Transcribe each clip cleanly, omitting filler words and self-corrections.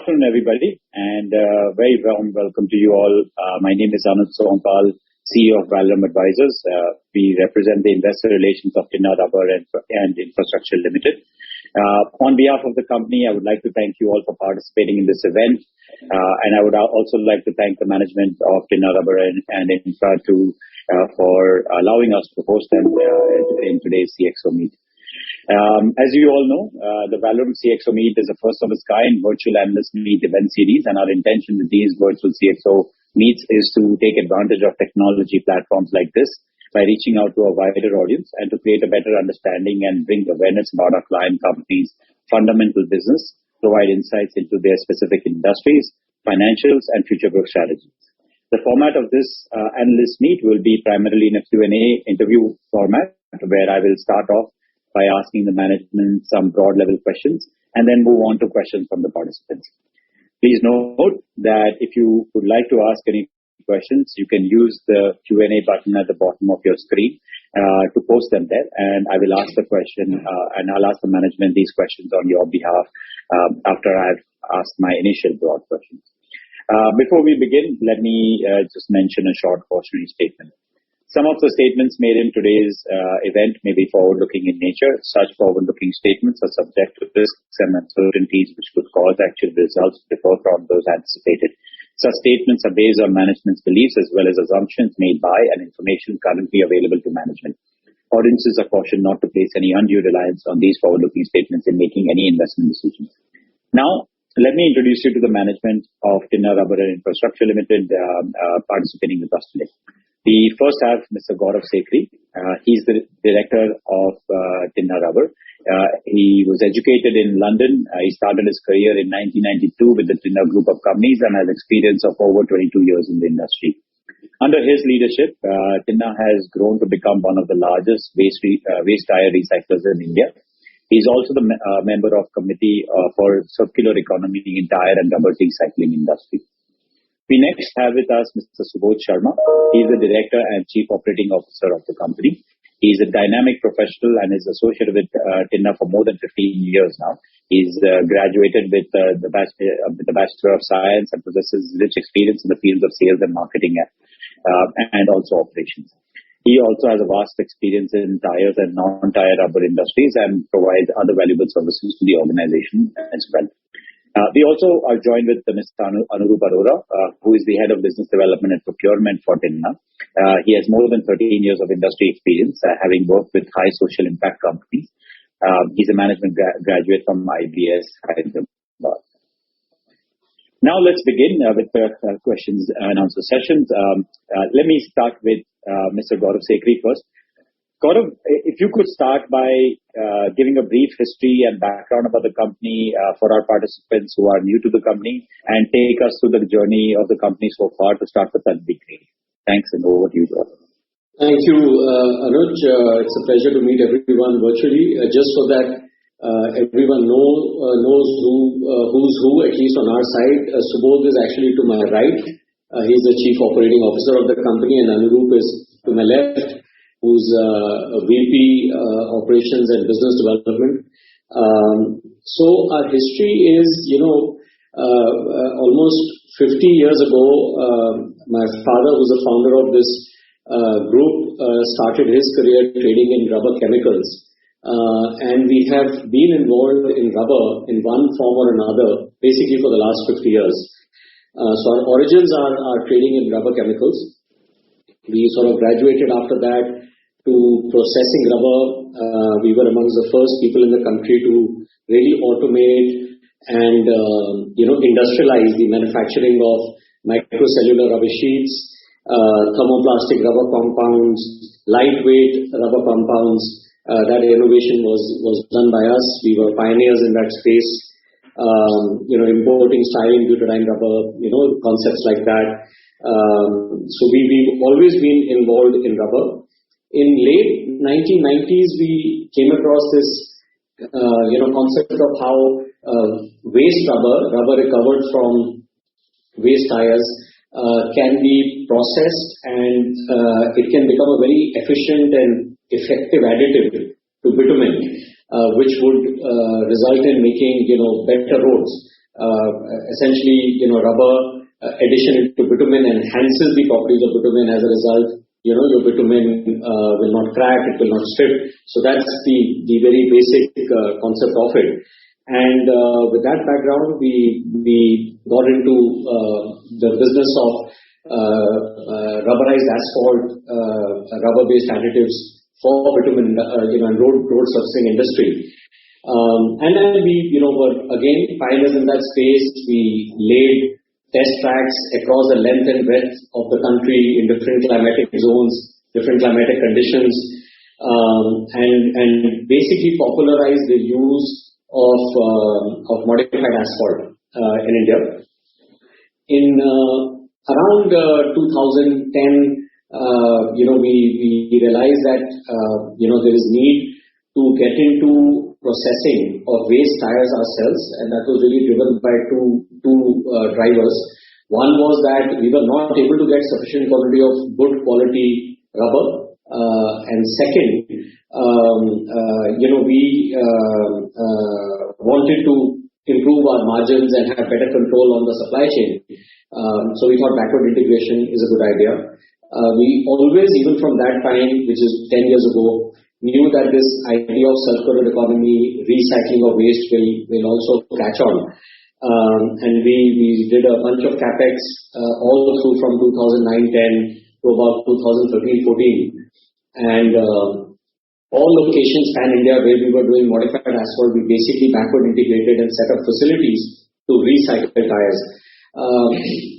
afternoon, everybody, and very warm welcome to you all. My name is concall, CEO of Valorem Advisors. We represent the investor relations of Tinna Rubber and Infrastructure Limited. On behalf of the company, I would like to thank you all for participating in this event, and I would also like to thank the management of Tinna Rubber and Infra for allowing us to host them in today's CXO meet. As you all know, the Valorem CXO meet is a first of its kind virtual analyst meet event series, and our intention with these virtual CXO meets is to take advantage of technology platforms like this by reaching out to a wider audience and to create a better understanding and bring awareness about our client companies' fundamental business, provide insights into their specific industries, financials, and future growth strategies. The format of this analyst meet will be primarily in a Q&A interview format, where I will start off by asking the management some broad level questions and then move on to questions from the participants. Please note that if you would like to ask any questions, you can use the Q&A button at the bottom of your screen to post them there, and I will ask the question and I'll ask the management these questions on your behalf after I've asked my initial broad questions. Before we begin, let me just mention a short cautionary statement. Some of the statements made in today's event may be forward-looking in nature. Such forward-looking statements are subject to risks and uncertainties which could cause actual results to differ from those anticipated. Such statements are based on management's beliefs as well as assumptions made by and information currently available to management. Audiences are cautioned not to place any undue reliance on these forward-looking statements in making any investment decisions. Now, let me introduce you to the management of Tinna Rubber and Infrastructure Limited participating with us today. We first have Mr. Gaurav Sekhri. He's the director of Tinna Rubber. He was educated in London. He started his career in 1992 with the Tinna Group of companies and has experience of over 22 years in the industry. Under his leadership, Tinna has grown to become one of the largest waste tire recyclers in India. He's also the member of committee for circular economy in tire and rubber recycling industry. We next have with us Mr. Subodh Sharma. He is the Director and Chief Operating Officer of the company. He is a dynamic professional and is associated with Tinna for more than 15 years now. He's graduated with the Bachelor of Science and possesses rich experience in the fields of sales and marketing and also operations. He also has a vast experience in tires and non-tire rubber industries and provides other valuable services to the organization as well. We also are joined with Mr. Anurup Arora, who is the Head of Business Development and Procurement for Tinna. He has more than 13 years of industry experience, having worked with high social impact companies. He's a management graduate from IBS Hyderabad. Now let's begin with the questions and answer sessions. Let me start with Mr. Gaurav Sekhri first. Gaurav, if you could start by giving a brief history and background about the company for our participants who are new to the company and take us through the journey of the company so far to start with, that'd be great. Thanks, and over to you, Gaurav. Thank you, Anuj. It's a pleasure to meet everyone virtually. Just so that everyone knows who's who, at least on our side. Subodh is actually to my right. He's the Chief Operating Officer of the company, and Anurup is to my left, who's a VP Operations and Business Development. So our history is, almost 50 years ago, my father, who's the founder of this group, started his career trading in rubber chemicals. And we have been involved in rubber in one form or another, basically for the last 50 years. So our origins are trading in rubber chemicals. We sort of graduated after that to processing rubber. We were amongst the first people in the country to really automate and industrialize the manufacturing of microcellular rubber sheets, thermoplastic rubber compounds, lightweight rubber compounds. That innovation was done by us. We were pioneers in that space. Importing styrene butadiene rubber, concepts like that. So we've always been involved in rubber. In late 1990s, we came across this, concept of how waste rubber recovered from waste tires, can be processed and it can become a very efficient and effective additive to bitumen, which would result in making, better roads. essentially, rubber addition into bitumen enhances the properties of bitumen. As a result, your bitumen will not crack, it will not strip. So that's the very basic concept of it. And with that background, we got into the business of rubberized asphalt, rubber-based additives for bitumen, and road surfacing industry. And then we, were again pioneers in that space. We laid test tracks across the length and breadth of the country in different climatic zones, different climatic conditions, and basically popularized the use of modified asphalt in India. In around 2010, we realized that there is need to get into processing of waste tires ourselves, and that was really driven by two drivers. One was that we were not able to get sufficient quantity of good quality rubber, and second, we wanted to improve our margins and have better control on the supply chain. So we thought backward integration is a good idea. We always, even from that time, which is 10 years ago, knew that this idea of circular economy, recycling of waste will also catch on. And we did a bunch of capex all through from 2009-10 to about 2013-14. And all locations pan-India where we were doing modified asphalt, we basically backward integrated and set up facilities to recycle tires.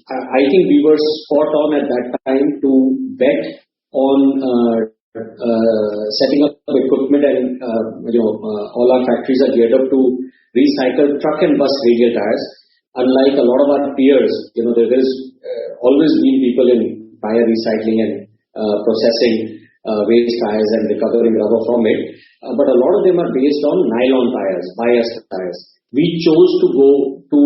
I think we were spot on at that time to bet on setting up equipment, and all our factories are geared up to recycle truck and bus radial tires. Unlike a lot of our peers, there's always been people in tire recycling and processing waste tires and recovering rubber from it. But a lot of them are based on nylon tires, bias tires. We chose to go to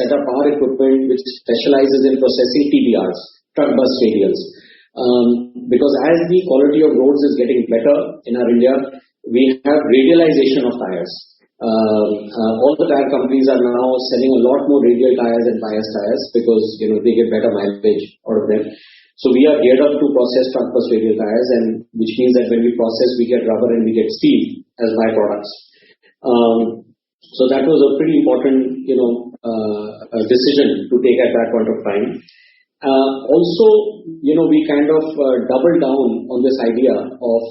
set up our equipment which specializes in processing TBRs, truck bus radials. Because as the quality of roads is getting better in our India, we have radialization of tires. All the tire companies are now selling a lot more radial tires and bias tires because they get better mileage out of them. So we are geared up to process truck bus radial tires, and which means that when we process, we get rubber and we get steel as byproducts. So that was a pretty important decision to take at that point of time. Also, we kind of doubled down on this idea of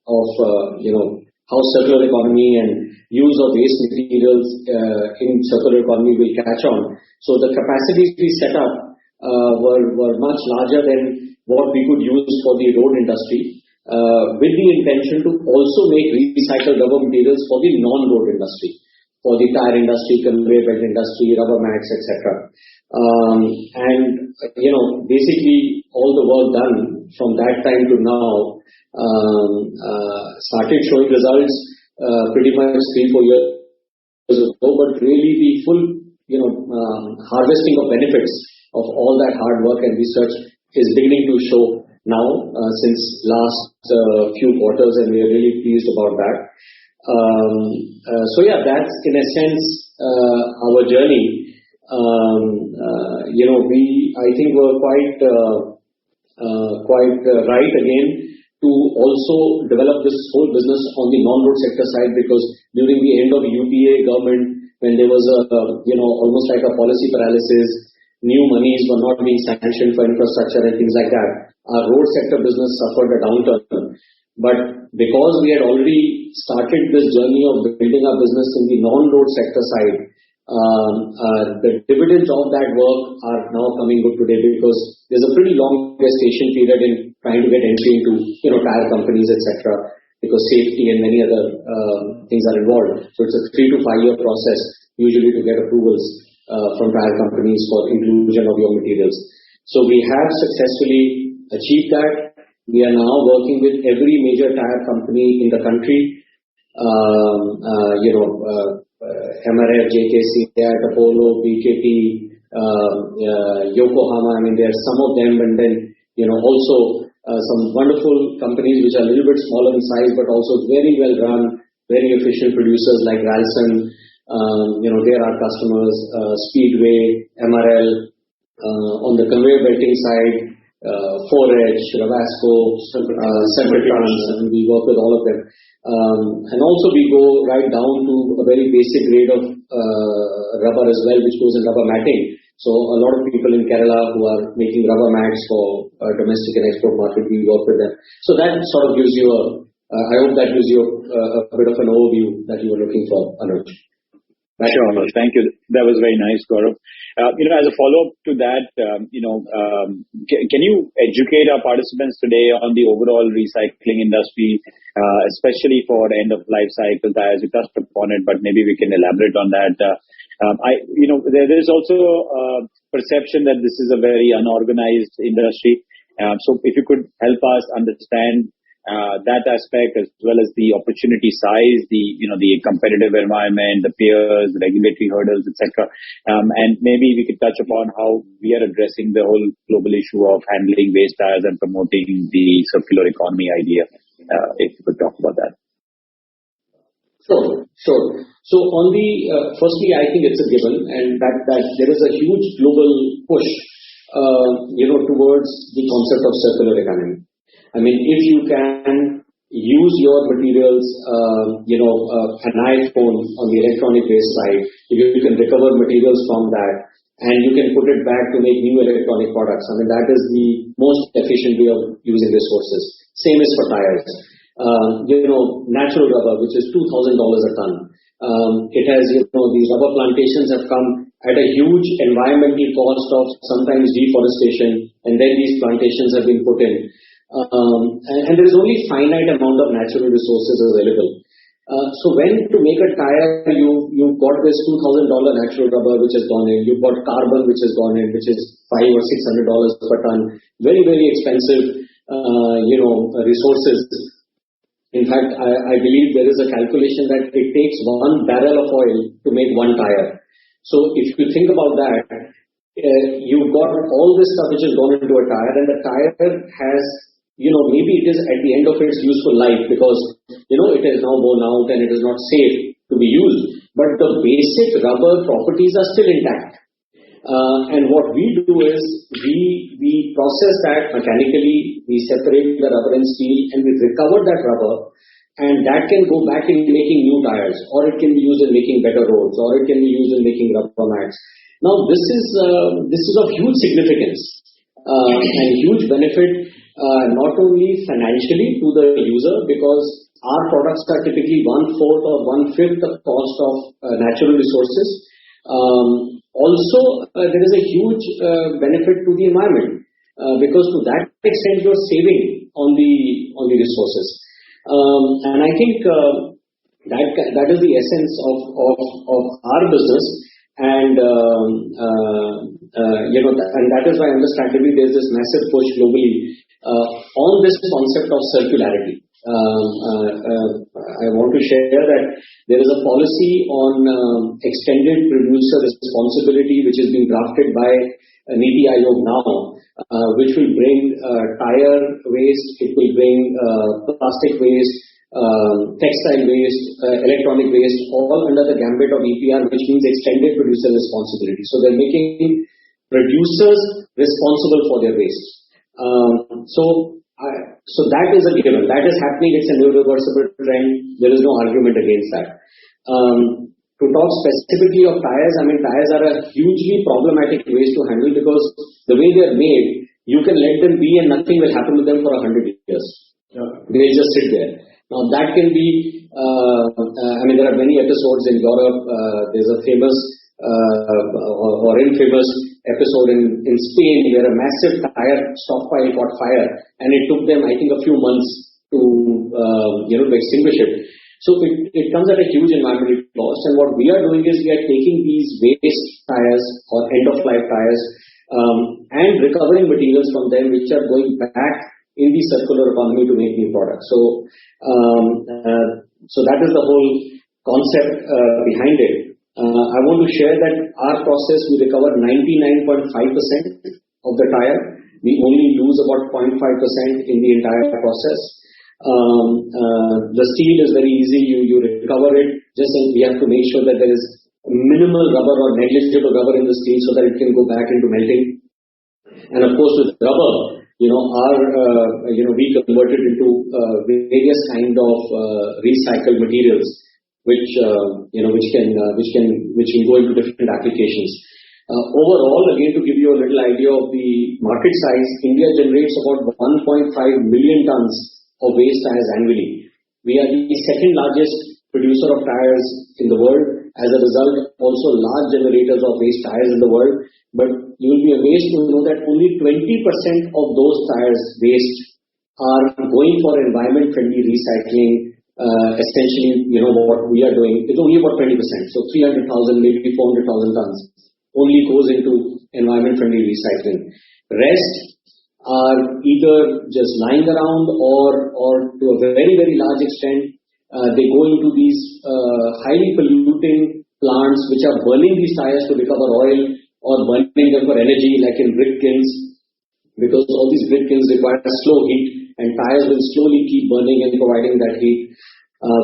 how circular economy and use of waste materials in circular economy will catch on. So the capacities we set up were much larger than what we could use for the road industry, with the intention to also make recycled rubber materials for the non-road industry, for the tire industry, conveyor belt industry, rubber mats, etc. And basically all the work done from that time to now started showing results pretty much 3-4 years ago, but really the full harvesting of benefits of all that hard work and research is beginning to show now since last few quarters, and we are really pleased about that. So yeah, that's in a sense our journey. I think were quite right again to also develop this whole business on the non-road sector side, because during the end of UPA government, when there was almost like a policy paralysis, new monies were not being sanctioned for infrastructure and things like that, our road sector business suffered a downturn. But because we had already started this journey of building our business in the non-road sector side, the dividends of that work are now coming good today, because there's a pretty long gestation period in trying to get entry into tire companies, etc., because safety and many other things are involved. So it's a 3 to 5 year process usually to get approvals from tire companies for inclusion of your materials. So we have successfully achieved that. We are now working with every major tire company in the country. MRF, JKC, Apollo, BKT, Yokohama. I mean, there are some of them, and then also some wonderful companies which are a little bit smaller in size, but also very well run, very efficient producers like Ralston, They are our customers, Speedway, MRL, on the conveyor belting side, 4H, Ravasco, Sempertrans, and we work with all of them. And also we go right down to a very basic grade of rubber as well, which goes in rubber matting. So a lot of people in Kerala who are making rubber mats for domestic and export market, we work with them. So that sort of gives you I hope that gives you a bit of an overview that you were looking for, Anuj. Sure. Thank you. That was very nice, Gaurav. As a follow-up to that, can you educate our participants today on the overall recycling industry, especially for end-of-life cycle tires? You touched upon it, but maybe we can elaborate on that. There is also a perception that this is a very unorganized industry. So if you could help us understand that aspect as well as the opportunity size, the competitive environment, the peers, the regulatory hurdles, etc. And maybe we could touch upon how we are addressing the whole global issue of handling waste tires and promoting the circular economy idea. If you could talk about that. Sure. So on the firstly, I think it's a given, and that there is a huge global push, towards the concept of circular economy. I mean, if you can use your materials, an iPhone on the electronic waste side, if you can recover materials from that, and you can put it back to make new electronic products. I mean, that is the most efficient way of using resources. Same is for tires. Natural rubber, which is $2,000 a ton. It has, these rubber plantations have come at a huge environmental cost of sometimes deforestation, and then these plantations have been put in. And there is only finite amount of natural resources available. So when to make a tire, you've got this $2,000 natural rubber which has gone in. You've got carbon which has gone in, which is $500 or $600 per ton. Very, very expensive, resources. In fact, I believe there is a calculation that it takes 1 barrel of oil to make 1 tire. So if you think about that, you've got all this stuff which has gone into a tire, and the tire has, maybe it is at the end of its useful life because, it is now worn out and it is not safe to be used. But the basic rubber properties are still intact. And what we do is we process that mechanically, we separate the rubber and steel, and we recover that rubber, and that can go back in making new tires, or it can be used in making better roads, or it can be used in making rubber mats. Now, this is of huge significance and huge benefit, not only financially to the user, because our products are typically 1/4 or 1/5 the cost of natural resources. Also, there is a huge benefit to the environment because to that extent you're saving on the resources. And I think that is the essence of our business. And and that is why understandably there's this massive push globally on this concept of circularity. I want to share that there is a policy on extended producer responsibility which is being drafted by Niti Aayog now, which will bring tire waste, it will bring plastic waste, textile waste, electronic waste, all under the gambit of EPR, which means extended producer responsibility. So they're making producers responsible for their waste. So that is a given. That is happening. It's an irreversible trend. There is no argument against that. To talk specifically of tires, I mean, tires are a hugely problematic waste to handle because the way they are made, you can let them be and nothing will happen to them for 100 years. They'll just sit there. Now that can be, there are many episodes in Europe. There's a famous or infamous episode in Spain where a massive tire stockpile caught fire, and it took them, I think, a few months to extinguish it. So it comes at a huge environmental cost. And what we are doing is we are taking these waste tires or end-of-life tires and recovering materials from them, which are going back in the circular economy to make new products. So that is the whole concept behind it. I want to share that our process, we recover 99.5% of the tire. We only lose about 0.5% in the entire process. The steel is very easy. You recover it. Just we have to make sure that there is minimal rubber or negligible rubber in the steel so that it can go back into melting. And of course, with rubber, we converted into various kind of recycled materials, which can go into different applications. Overall, again, to give you a little idea of the market size, India generates about 1.5 million tons of waste tires annually. We are the second largest producer of tires in the world. As a result, also large generators of waste tires in the world. But you will be amazed to know that only 20% of those tires waste are going for environment-friendly recycling. Essentially, what we are doing is only about 20%. So 300,000, maybe 400,000 tons only goes into environment-friendly recycling. Rest are either just lying around or to a very, very large extent, they go into these highly polluting plants which are burning these tires to recover oil or burning them for energy, like in brick kilns, because all these brick kilns require slow heat and tires will slowly keep burning and providing that heat,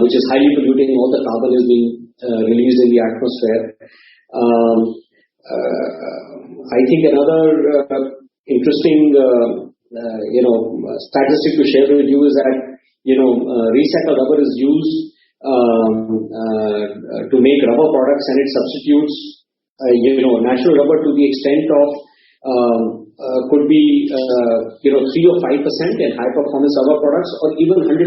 which is highly polluting. All the carbon is being released in the atmosphere. I think another interesting statistic to share with you is that recycled rubber is used to make rubber products, and it substitutes natural rubber to the extent of could be 3 or 5% in high performance rubber products, or even 100%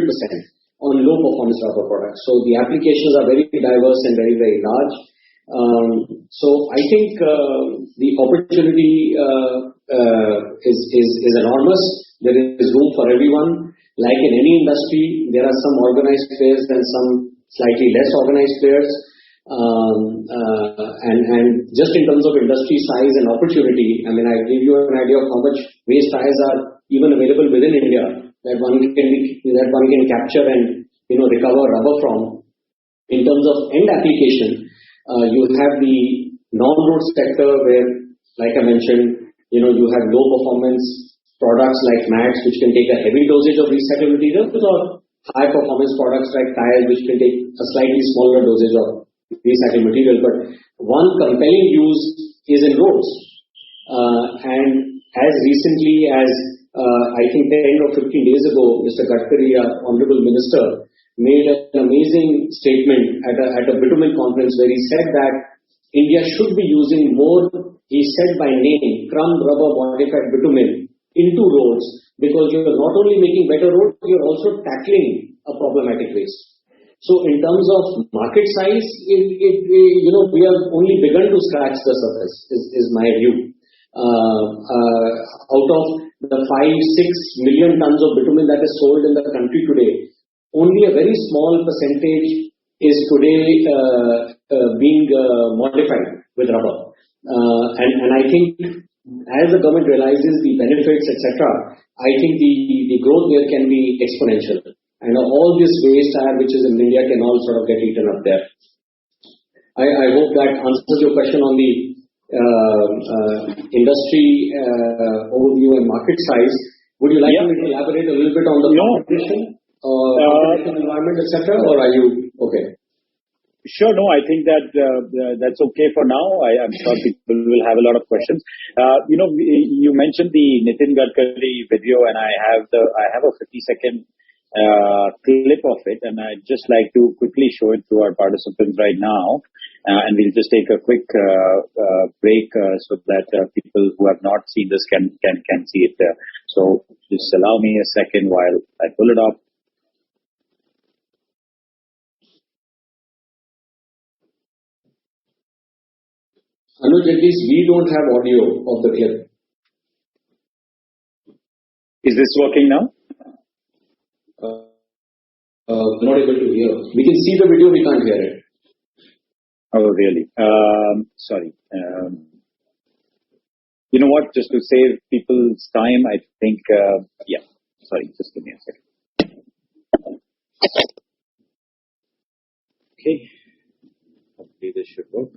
on low performance rubber products. So the applications are very diverse and very, very large. So I think the opportunity is enormous. There is room for everyone. Like in any industry, there are some organized players and some slightly less organized players. And just in terms of industry size and opportunity, I mean, I give you an idea of how much waste tires are even available within India that one can capture and recover rubber from. In terms of end application, you have the non-road sector where, like I mentioned, you have low performance products like mats, which can take a heavy dosage of recycled material, or high performance products like tires, which can take a slightly smaller dosage of recycled material. But one compelling use is in roads. And as recently as I think 10 or 15 days ago, Mr. Gadkari, our Honorable Minister, made an amazing statement at a bitumen conference where he said that India should be using more, he said by name, crumb rubber modified bitumen into roads, because you're not only making better roads, you're also tackling a problematic waste. So in terms of market size, we have only begun to scratch the surface, is my view. Out of the 5-6 million tons of bitumen that is sold in the country today, only a very small percentage is today being modified with rubber. And I think as the government realizes the benefits, etc., I think the growth there can be exponential. And all this waste tire which is in India can all sort of get eaten up there. I hope that answers your question on the industry overview and market size. Would you like me to elaborate a little bit on the competition, competition environment, etc., or are you okay? Sure. No, I think that that's okay for now. I'm sure people will have a lot of questions. You mentioned the Nitin Gadkari video, and I have a 50-second clip of it, and I'd just like to quickly show it to our participants right now. And we'll just take a quick break so that people who have not seen this can see it. So just allow me a second while I pull it up. Anuj, at least we don't have audio of the clip. Is this working now? Not able to hear. We can see the video, we can't hear it. Oh, really? Sorry. You know what? Just to save people's time, I think, sorry, just give me a second. Okay. Hopefully this should work.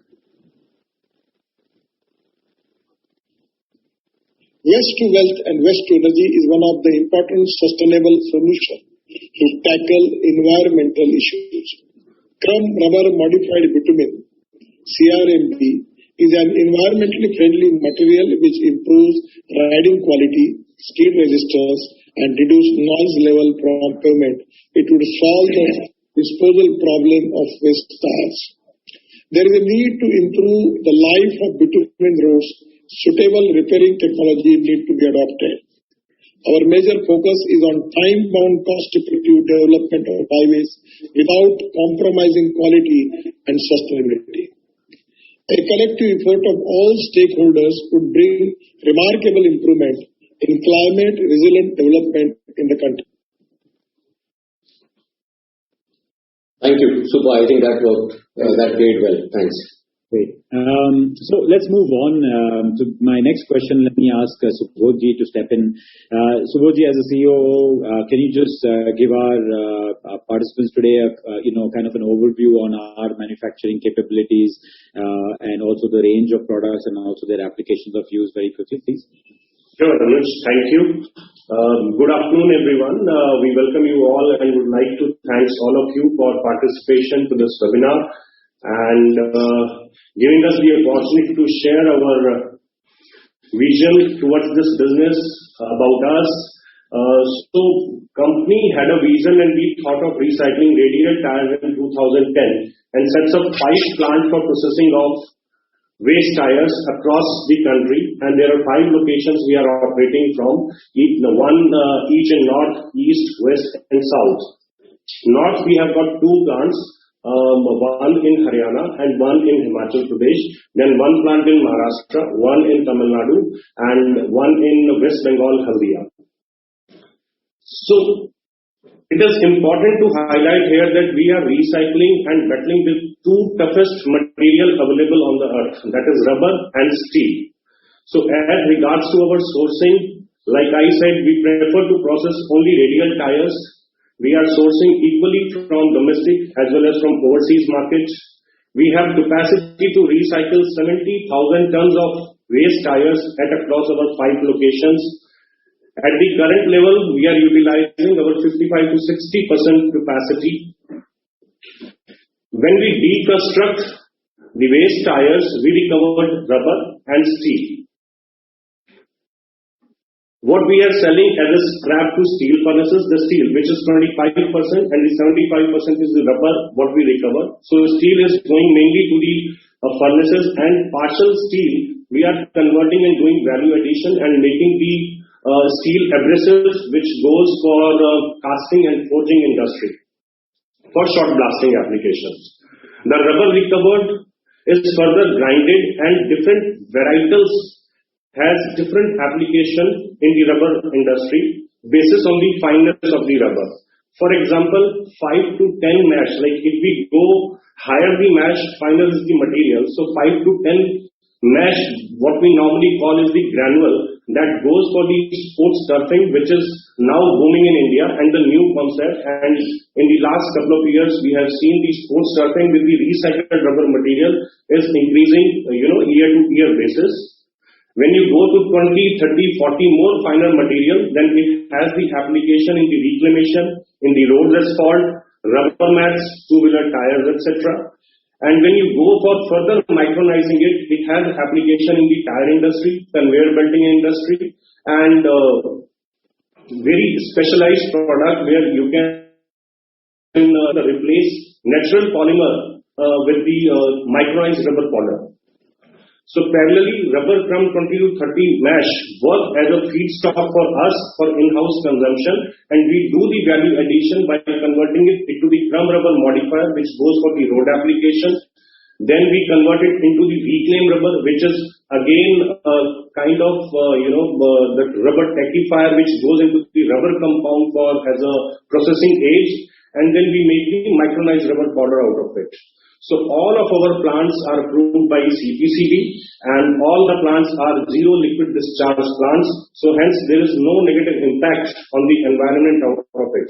Waste to wealth and waste to energy is one of the important sustainable solutions to tackle environmental issues. Crumb rubber modified bitumen CRMP, is an environmentally friendly material which improves riding quality, skid resistance, and reduce noise level from pavement. It would solve the disposal problem of waste tires. There is a need to improve the life of bitumen roads. Suitable repairing technology need to be adopted. Our major focus is on time-bound, cost-effective development of highways without compromising quality and sustainability. A collective effort of all stakeholders would bring remarkable improvement in climate-resilient development in the country. Thank you, Subha. I think that worked. That did well. Thanks. Great. So let's move on to my next question. Let me ask Subodhji to step in. Subodhji, as a CEO, can you just give our participants today kind of an overview on our manufacturing capabilities and also the range of products and also their applications of use very quickly, please? Sure, Anuj. Thank you. Good afternoon, everyone. We welcome you all and would like to thank all of you for participation to this webinar and giving us the opportunity to share our vision towards this business about us. So company had a vision and we thought of recycling radial tires in 2010 and sets up 5 plants for processing of waste tires across the country, and there are 5 locations we are operating from, each in north, east, west and south. North we have got 2 plants, one in Haryana and one in Himachal Pradesh, then 1 plant in Maharashtra, 1 in Tamil Nadu and 1 in West Bengal, Haldia. So it is important to highlight here that we are recycling and battling the 2 toughest material available on the earth, that is rubber and steel. So as regards to our sourcing, like I said, we prefer to process only radial tires. We are sourcing equally from domestic as well as from overseas markets. We have capacity to recycle 70,000 tons of waste tires across our 5 locations. At the current level, we are utilizing our 55 to 60% capacity. When we deconstruct the waste tires, we recover rubber and steel. What we are selling as a scrap to steel furnaces, the steel, which is 25% and the 75% is the rubber, what we recover. So steel is going mainly to the furnaces, and partial steel we are converting and doing value addition and making the steel abrasives, which goes for casting and forging industry for short blasting applications. The rubber recovered is further grinded and different varietals has different application in the rubber industry basis on the fineness of the rubber. For example, 5 to 10 mesh, like if we go higher the mesh, finer is the material. So 5 to 10 mesh, what we normally call is the granule, that goes for the sports turfing, which is now booming in India and the new concept. And in the last couple of years, we have seen the sports turfing with the recycled rubber material is increasing, year to year basis. When you go to 20, 30, 40 more finer material, then it has the application in the reclamation, in the road asphalt, rubber mats, 2-wheeler tires, etc. And when you go for further micronizing it, it has application in the tire industry, conveyor belting industry, and very specialized product where you can replace natural polymer with the micronized rubber polymer. So parallelly, rubber from 20 to 30 mesh work as a feedstock for us for in-house consumption, and we do the value addition by converting it into the crumb rubber modifier, which goes for the road application. Then we convert it into the reclaim rubber, which is again kind of the rubber tackifier, which goes into the rubber compound for as a processing aid, and then we make the micronized rubber powder out of it. So all of our plants are approved by CPCB and all the plants are zero liquid discharge plants. So hence there is no negative impact on the environment out of it.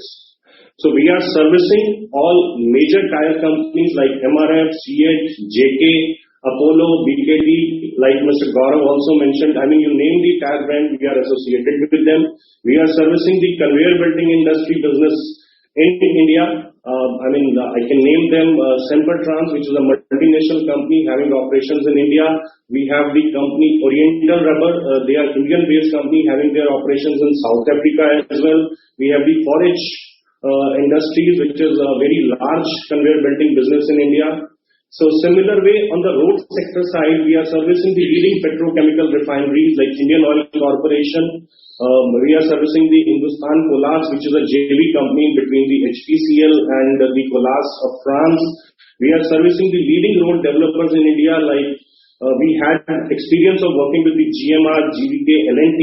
So we are servicing all major tire companies like MRF, CH, JK, Apollo, BKT, like Mr. Gaurav also mentioned. I mean, you name the tire brand, we are associated with them. We are servicing the conveyor belting industry business in India. I can name them, Sempertrans, which is a multinational company having operations in India. We have the company Oriental Rubber. They are Indian-based company having their operations in South Africa as well. We have the Forage Industries, which is a very large conveyor belting business in India. So similar way, on the road sector side, we are servicing the leading petrochemical refineries like Indian Oil Corporation. We are servicing the Hindustan Colas, which is a JV company between the HPCL and the Colas of France. We are servicing the leading road developers in India, like we had experience of working with the GMR, GVK, L&T,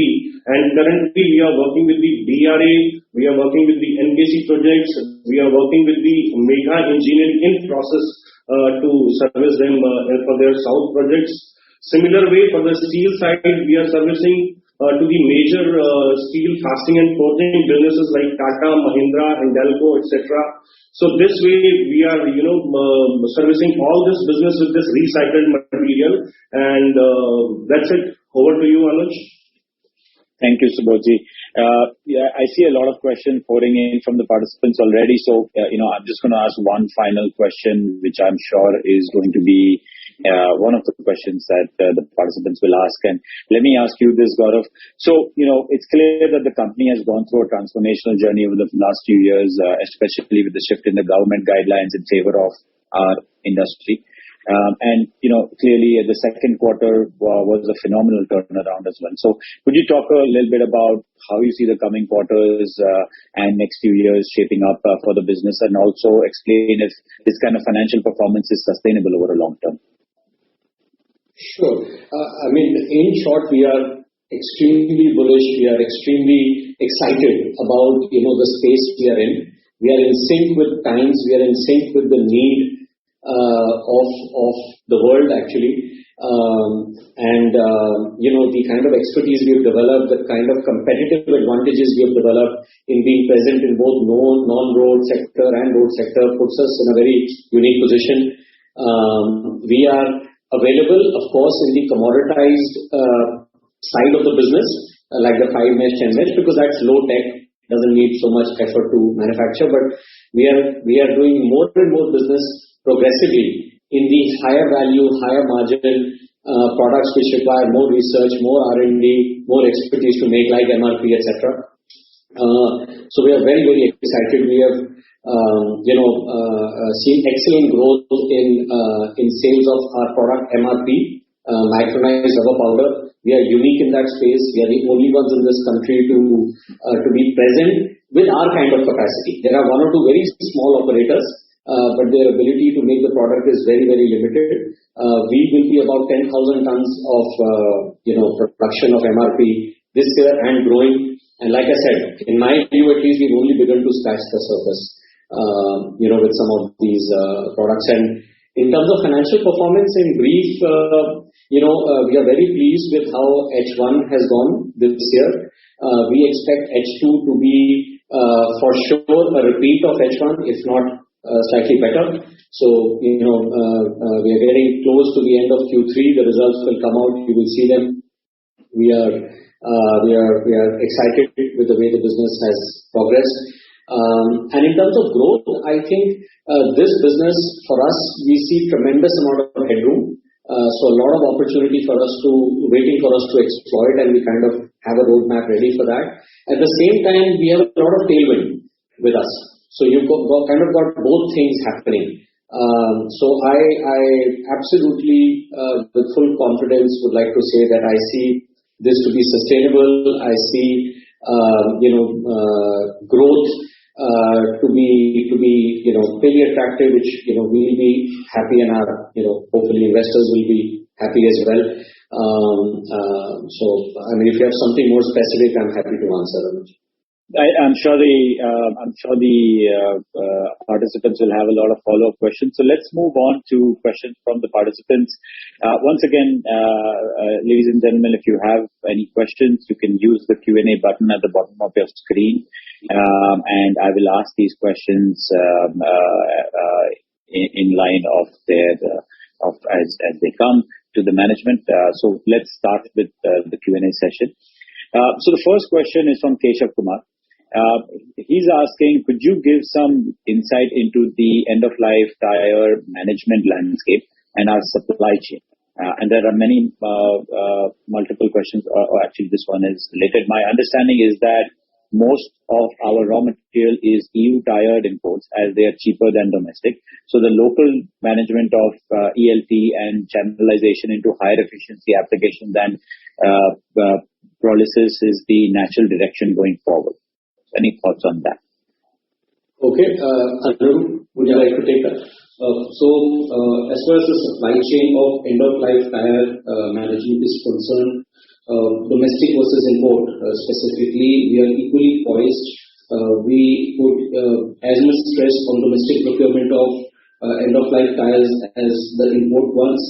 and currently we are working with the DRA, we are working with the NKC projects, we are working with the Megha Engineering in process to service them for their south projects. Similar way, for the steel side, we are servicing to the major steel casting and forging businesses like Tata, Mahindra, Hindalco, etc. So this way we are, servicing all this business with this recycled material, and that's it. Over to you, Anuj. Thank you, Subodhji. I see a lot of questions pouring in from the participants already. So, I'm just going to ask one final question, which I'm sure is going to be one of the questions that the participants will ask. And let me ask you this, Gaurav. So, it's clear that the company has gone through a transformational journey over the last few years, especially with the shift in the government guidelines in favor of our industry. Clearly the second quarter was a phenomenal turnaround as well. So could you talk a little bit about how you see the coming quarters and next few years shaping up for the business, and also explain if this kind of financial performance is sustainable over a long term? Sure. In short, we are extremely bullish. We are extremely excited about, the space we are in. We are in sync with times. We are in sync with the need of the world, actually. The kind of expertise we have developed, the kind of competitive advantages we have developed in being present in both non-road sector and road sector puts us in a very unique position. We are available, of course, in the commoditized side of the business, like the 5-mesh, 10-mesh, because that's low tech, doesn't need so much effort to manufacture. But we are doing more and more business progressively in the higher value, higher margin products which require more research, more R&D, more expertise to make, like MRP, etc. So we are very, very excited. We have seen excellent growth in sales of our product MRP, micronized rubber powder. We are unique in that space. We are the only ones in this country to be present with our kind of capacity. There are one or two very small operators, but their ability to make the product is very, very limited. We will be about 10,000 tons of production of MRP this year and growing. And like I said, in my view at least, we've only begun to scratch the surface, with some of these products. And in terms of financial performance, in brief, we are very pleased with how H1 has gone this year. We expect H2 to be for sure a repeat of H1, if not slightly better. So, we are getting close to the end of Q3. The results will come out. You will see them. We are excited with the way the business has progressed. And in terms of growth, I think this business for us, we see tremendous amount of headroom. So a lot of opportunity waiting for us to exploit, and we kind of have a roadmap ready for that. At the same time, we have a lot of tailwind with us. So you've got both things happening. So I absolutely, with full confidence, would like to say that I see this to be sustainable. I see, growth to be really attractive, which we'll be happy, and our hopefully investors will be happy as well. So if you have something more specific, I'm happy to answer. I'm sure the participants will have a lot of follow-up questions. So let's move on to questions from the participants. Once again, ladies and gentlemen, if you have any questions, you can use the Q&A button at the bottom of your screen, and I will ask these questions in line as they come to the management. So let's start with the Q&A session. So the first question is from Keshav Kumar. He's asking, could you give some insight into the end-of-life tire management landscape and our supply chain? And there are many multiple questions, or actually this one is related. My understanding is that most of our raw material is EU tired imports, as they are cheaper than domestic. So the local management of ELT and channelization into higher efficiency applications than pyrolysis is the natural direction going forward. Any thoughts on that? Okay, Anu, would you like to take that? As far as the supply chain of end-of-life tire management is concerned, domestic versus import specifically, we are equally poised. We put as much stress on domestic procurement of end-of-life tires as the import ones.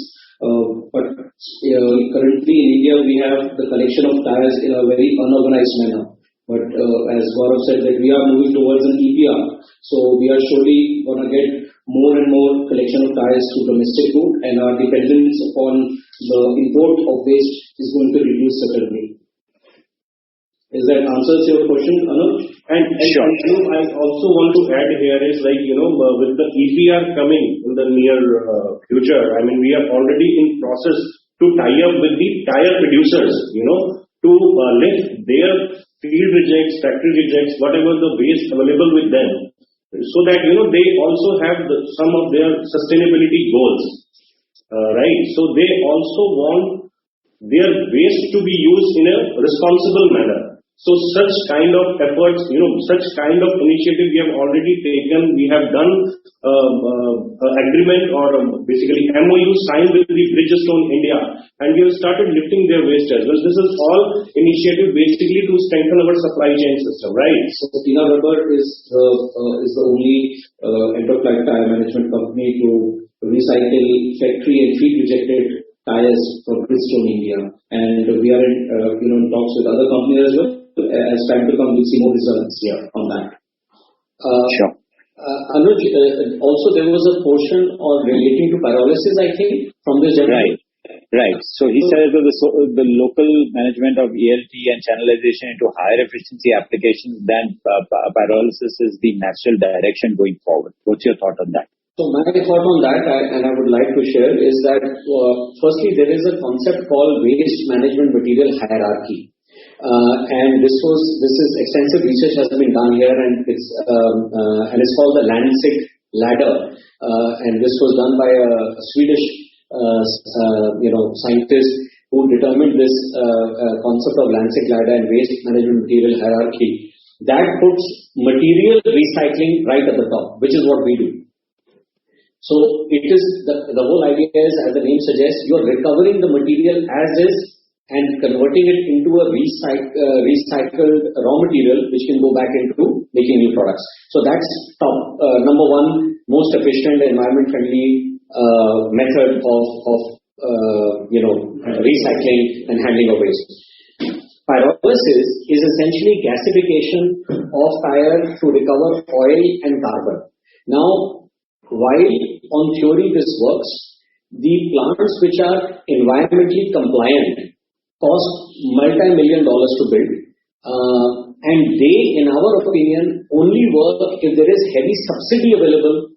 But currently in India, we have the collection of tires in a very unorganized manner. But as Gaurav said, that we are moving towards an EPR. So we are surely going to get more and more collection of tires through domestic route, and our dependence upon the import of waste is going to reduce certainly. Is that answers your question, Anuj? And sure. I also want to add here is with the EPR coming in the near future, I mean, we are already in process to tie up with the tire producers, to lift their field rejects, factory rejects, whatever the waste available with them, so that, they also have some of their sustainability goals, right? So they also want their waste to be used in a responsible manner. So such kind of efforts, such kind of initiative we have already taken. We have done agreement or basically MOU signed with the Bridgestone India, and we have started lifting their waste as well. This is all initiative basically to strengthen our supply chain system, right? So Tinna Rubber is the only end-of-life tire management company to recycle factory and feed rejected tires for Bridgestone India, and we are in talks with other companies as well. As time to come, we'll see more results on that. Sure. Anuj, also there was a portion relating to pyrolysis, I think, from this gentleman. Right. So he says that the local management of ELT and channelization into higher efficiency applications than pyrolysis is the natural direction going forward. What's your thought on that? So my thought on that, and I would like to share, is that firstly there is a concept called waste management material hierarchy. And this is extensive research has been done here, and it's called the Lansing ladder, and this was done by a Swedish scientist who determined this concept of Lansing ladder and waste management material hierarchy. That puts material recycling right at the top, which is what we do. So it is the whole idea is, as the name suggests, you are recovering the material as is and converting it into a recycled raw material, which can go back into making new products. So that's top number one, most efficient, environment-friendly method of recycling and handling of waste. Pyrolysis is essentially gasification of tire to recover oil and carbon. Now, while on theory this works, the plants which are environmentally compliant cost multi-million dollars to build, and they, in our opinion, only work if there is heavy subsidy available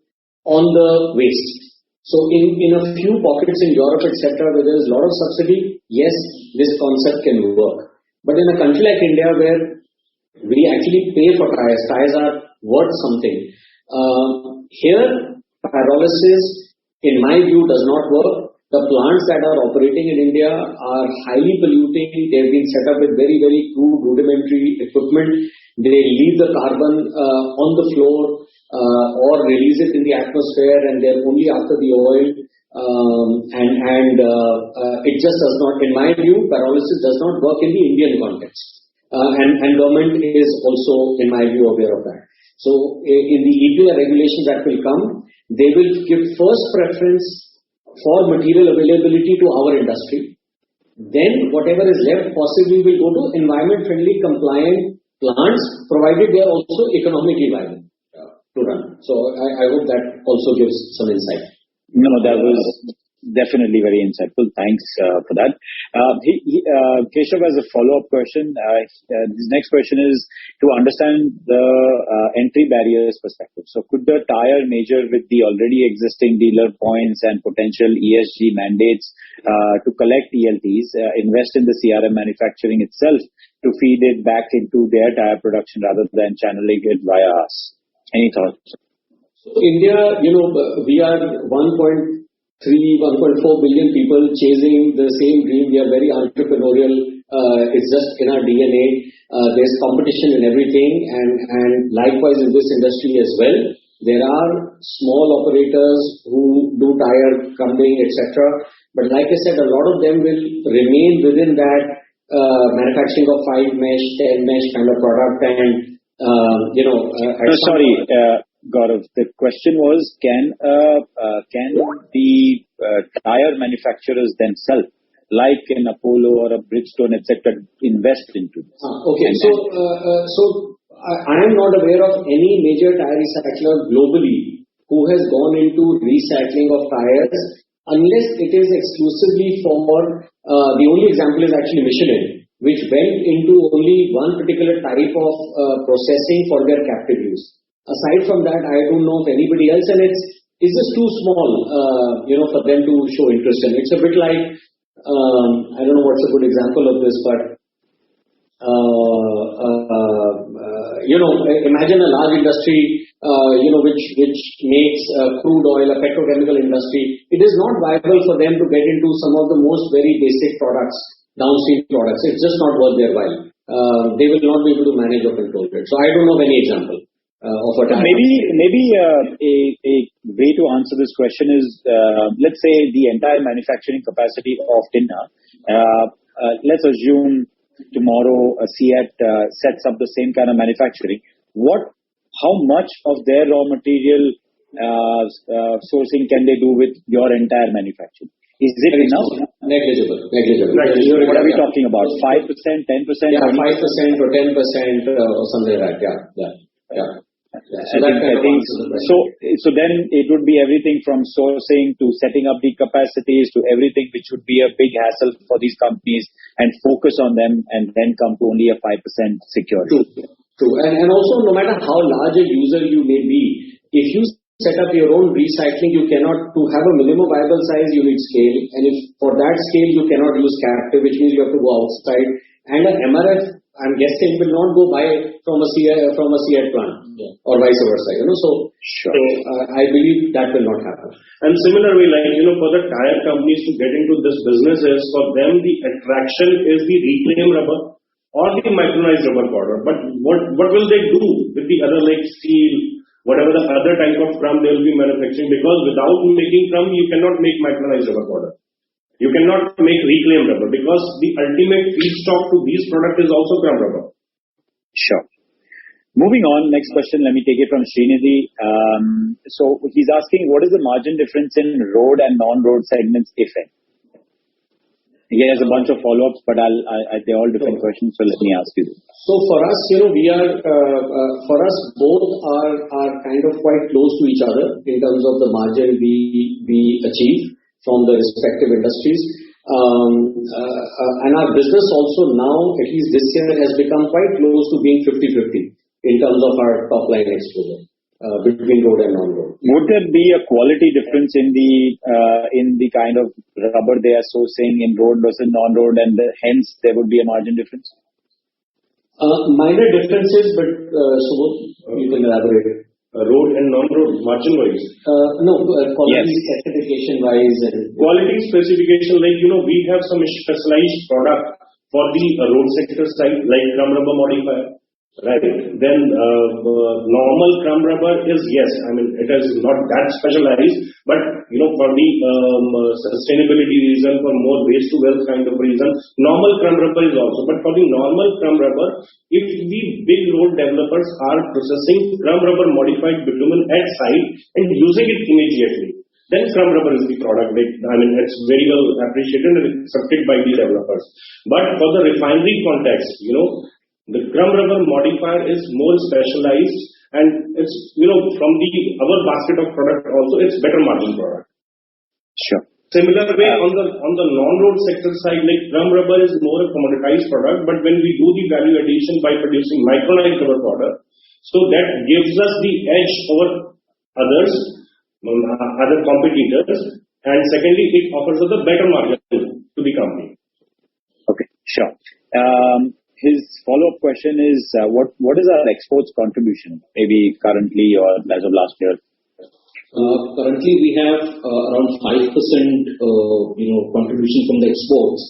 on the waste. So in a few pockets in Europe, etc., where there is a lot of subsidy, yes, this concept can work. But in a country like India, where we actually pay for tires are worth something. Here, pyrolysis, in my view, does not work. The plants that are operating in India are highly polluting. They've been set up with very, very crude rudimentary equipment. They leave the carbon on the floor or release it in the atmosphere, and they're only after the oil. It just does not, in my view, pyrolysis does not work in the Indian context. And government is also, in my view, aware of that. So in the EPR regulations that will come, they will give first preference for material availability to our industry. Then whatever is left possibly will go to environment-friendly compliant plants, provided they are also economically viable to run. So I hope that also gives some insight. No, that was Definitely very insightful. Thanks for that. Keshav has a follow-up question. His next question is to understand the entry barriers perspective. So could the tire major with the already existing dealer points and potential ESG mandates to collect ELTs invest in the CRM manufacturing itself to feed it back into their tire production rather than channeling it via us? Any thoughts? So India, we are 1.4 billion people chasing the same dream. We are very entrepreneurial. It's just in our DNA. There's competition in everything, and likewise in this industry as well. There are small operators who do tire crumbing, etc. But like I said, a lot of them will remain within that manufacturing of 5 mesh, 10 mesh kind of product, and Gaurav, the question was, can the tire manufacturers themselves, like an Apollo or a Bridgestone, etc., invest into this? Okay, so I am not aware of any major tire recycler globally who has gone into recycling of tires unless it is exclusively for, the only example is actually Michelin, which went into only one particular type of processing for their captive use. Aside from that, I don't know of anybody else, and it's just too small, for them to show interest in. It's a bit like, I don't know what's a good example of this, but imagine a large industry, which makes crude oil, a petrochemical industry. It is not viable for them to get into some of the most very basic products, downstream products. It's just not worth their while. They will not be able to manage or control it. So I don't know of any example. Maybe a way to answer this question is, let's say the entire manufacturing capacity of Tinna. Let's assume tomorrow a CEAT sets up the same kind of manufacturing. How much of their raw material sourcing can they do with your entire manufacturing? Is it enough? Negligible. What are we talking about? 5%, 10%? Yeah, 5% or 10% or something like that. Yeah. So then it would be everything from sourcing to setting up the capacities to everything, which would be a big hassle for these companies, and focus on them and then come to only a 5% security. True. And also, no matter how large a user you may be, if you set up your own recycling, you cannot, to have a minimum viable size, you need scale. And if for that scale, you cannot use captive, which means you have to go outside. And an MRF, I'm guessing, will not go buy from a CEAT plant, or vice versa. So I believe that will not happen. And similarly, for the tire companies to get into this business is, for them, the attraction is the reclaim rubber or the micronized rubber powder. But what will they do with the other, like steel, whatever the other type of crumb they will be manufacturing? Because without making crumb, you cannot make micronized rubber powder. You cannot make reclaimed rubber, because the ultimate feedstock to these products is also crumb rubber. Sure. Moving on, next question, let me take it from Srinidhi. So he's asking, what is the margin difference in road and non-road segments, if any? He has a bunch of follow-ups, but they're all different questions, so let me ask you this. So for us, for us, both are kind of quite close to each other in terms of the margin we achieve from the respective industries. And our business also now, at least this year, has become quite close to being 50-50 in terms of our top line exposure between road and non-road. Would there be a quality difference in the kind of rubber they are sourcing in road versus non-road, and hence there would be a margin difference? Minor differences, but you can elaborate. Road and non-road margin-wise? No, quality specification-wise. Quality specification, we have some specialized product for the road sector side, like crumb rubber modifier, right? Then normal crumb rubber is, yes, it is not that specialized, but for the sustainability reason, for more waste to wealth kind of reason, normal crumb rubber is also. But for the normal crumb rubber, if the big road developers are processing crumb rubber modified bitumen at site and using it immediately, then crumb rubber is the product. It's very well appreciated and accepted by the developers. But for the refinery context, the crumb rubber modifier is more specialized, and it's, from our basket of product also, it's better margin product. Sure. Similar way on the non-road sector side, like drum rubber is more a commoditized product, but when we do the value addition by producing micronized rubber product, so that gives us the edge over others, other competitors, and secondly, it offers us a better margin to the company. Okay, sure. His follow-up question is, what is our exports contribution, maybe currently or as of last year? Currently, we have around 5% contribution from the exports,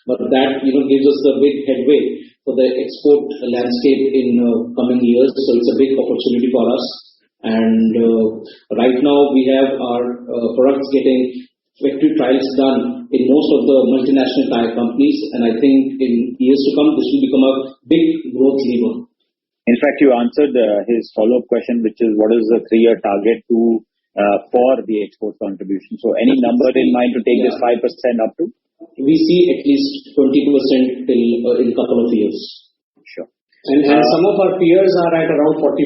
but that gives us a big headway for the export landscape in coming years. So it's a big opportunity for us. And right now, we have our products getting factory trials done in most of the multinational tire companies, and I think in years to come, this will become a big growth lever. In fact, you answered his follow-up question, which is what is the 3-year target for the export contribution? So any number in mind to take this 5% up to? We see at least 20% in a couple of years. Sure. And some of our peers are at around 40%.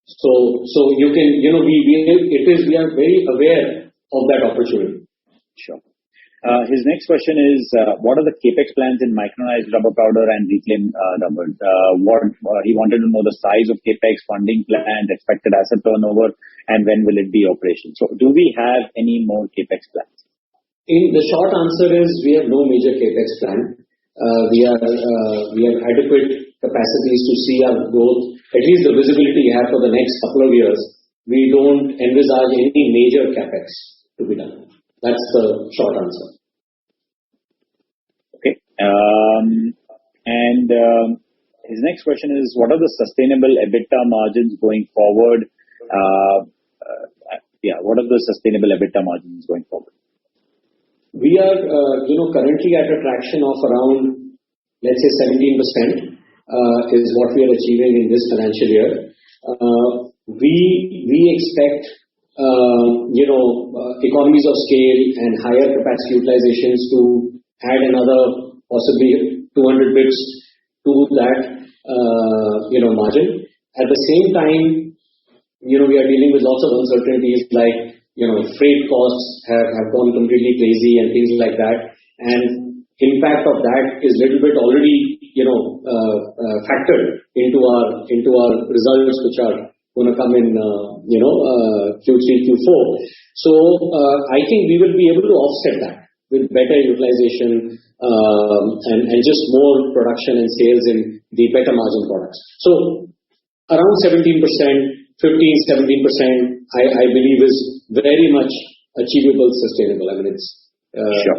So you can, we are very aware of that opportunity. Sure. His next question is, what are the capex plans in micronized rubber powder and reclaim rubber? He wanted to know the size of capex, funding plans, expected asset turnover, and when will it be operational. So do we have any more capex plans? The short answer is we have no major capex plan. We have adequate capacities to see our growth, at least the visibility we have for the next couple of years. We don't envisage any major capex to be done. That's the short answer. Okay. And his next question is, what are the sustainable EBITDA margins going forward? What are the sustainable EBITDA margins going forward? We are, currently at a traction of around, let's say 17% is what we are achieving in this financial year. We expect economies of scale and higher capacity utilizations to add another possibly 200 bits to that, margin. At the same time, we are dealing with lots of uncertainties like, freight costs have gone completely crazy and things like that. And impact of that is little bit already, factored into our results, which are going to come in, Q3, Q4. So I think we will be able to offset that with better utilization and just more production and sales in the better margin products. So around 17%, 15, 17%, I believe is very much achievable, sustainable. I mean, it's sure.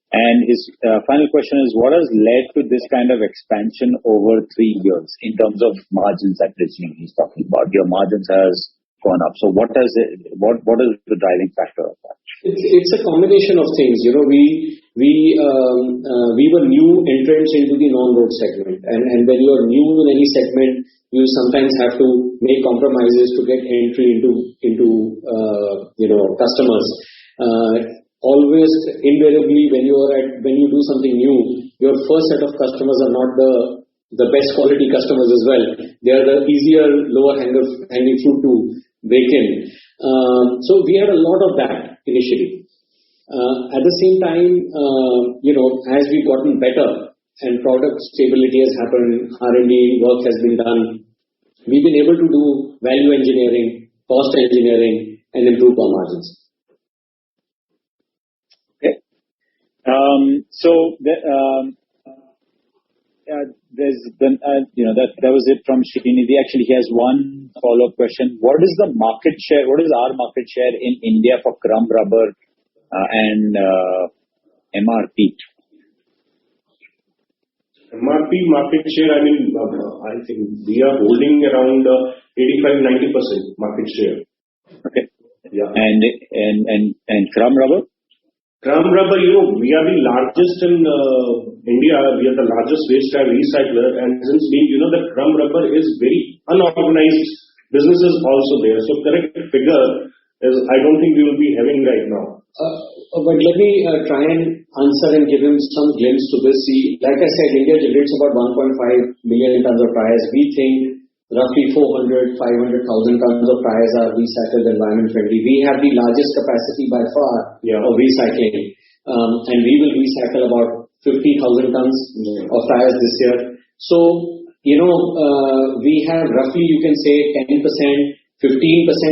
And his final question is, what has led to this kind of expansion over 3 years in terms of margins that he's talking about? Your margins has gone up. So what is the driving factor of that? It's a combination of things. We were new entrants into the non-road segment, and when you are new in any segment, you sometimes have to make compromises to get entry into customers. Always invariably when you do something new, your first set of customers are not the best quality customers as well. They are the easier, lower hanging fruit to break in. So we had a lot of that initially. At the same time, as we've gotten better and product stability has happened, R&D work has been done, we've been able to do value engineering, cost engineering, and improve our margins. Okay. That was it from Srinidhi. Actually, he has one follow-up question. What is the market share? What is our market share in India for crumb rubber and MRP? MRP market share, I think we are holding around 85-90% market share. Okay. Yeah. And crumb rubber? Crumb rubber, we are the largest in India. We are the largest waste tire recycler, and since being, the crumb rubber is very unorganized businesses also there. So correct figure is, I don't think we will be having right now. But let me try and answer and give him some glimpse to this. See, like I said, India generates about 1.5 million tons of tires. We think roughly 400, 500,000 tons of tires are recycled environment friendly. We have the largest capacity by far of recycling. And we will recycle about 50,000 tons of tires this year. So, we have roughly, you can say 10%, 15%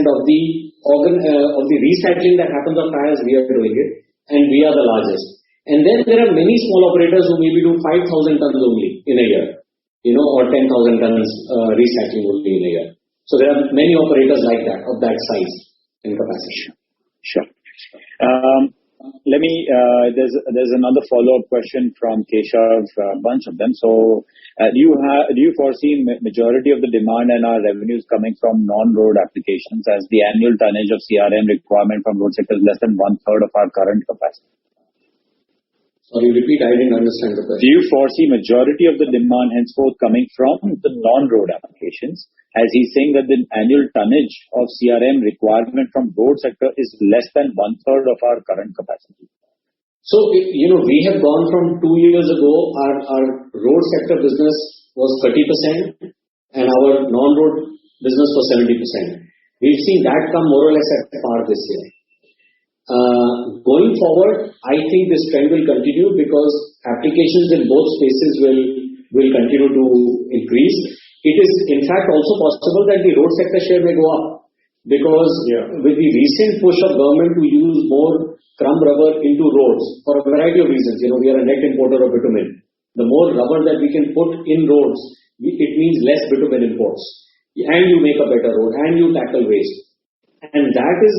of the recycling that happens of tires, we are doing it, and we are the largest. And then there are many small operators who maybe do 5,000 tons only in a year, or 10,000 tons recycling only in a year. So there are many operators like that, of that size and capacity. Sure. There's another follow-up question from Keshav, a bunch of them. So, do you foresee majority of the demand and our revenues coming from non-road applications, as the annual tonnage of CRM requirement from road sector is less than 1/3 of our current capacity? Sorry, repeat. I didn't understand the question. Do you foresee majority of the demand henceforth coming from the non-road applications, as he's saying that the annual tonnage of CRM requirement from road sector is less than 1/3 of our current capacity? So, we have gone from 2 years ago, our road sector business was 30% and our non-road business was 70%. We've seen that come more or less at par this year. Going forward, I think this trend will continue because applications in both spaces will continue to increase. It is in fact also possible that the road sector share may go up because with the recent push of government to use more crumb rubber into roads for a variety of reasons. We are a net importer of bitumen. The more rubber that we can put in roads, it means less bitumen imports. And you make a better road and you tackle waste. And that is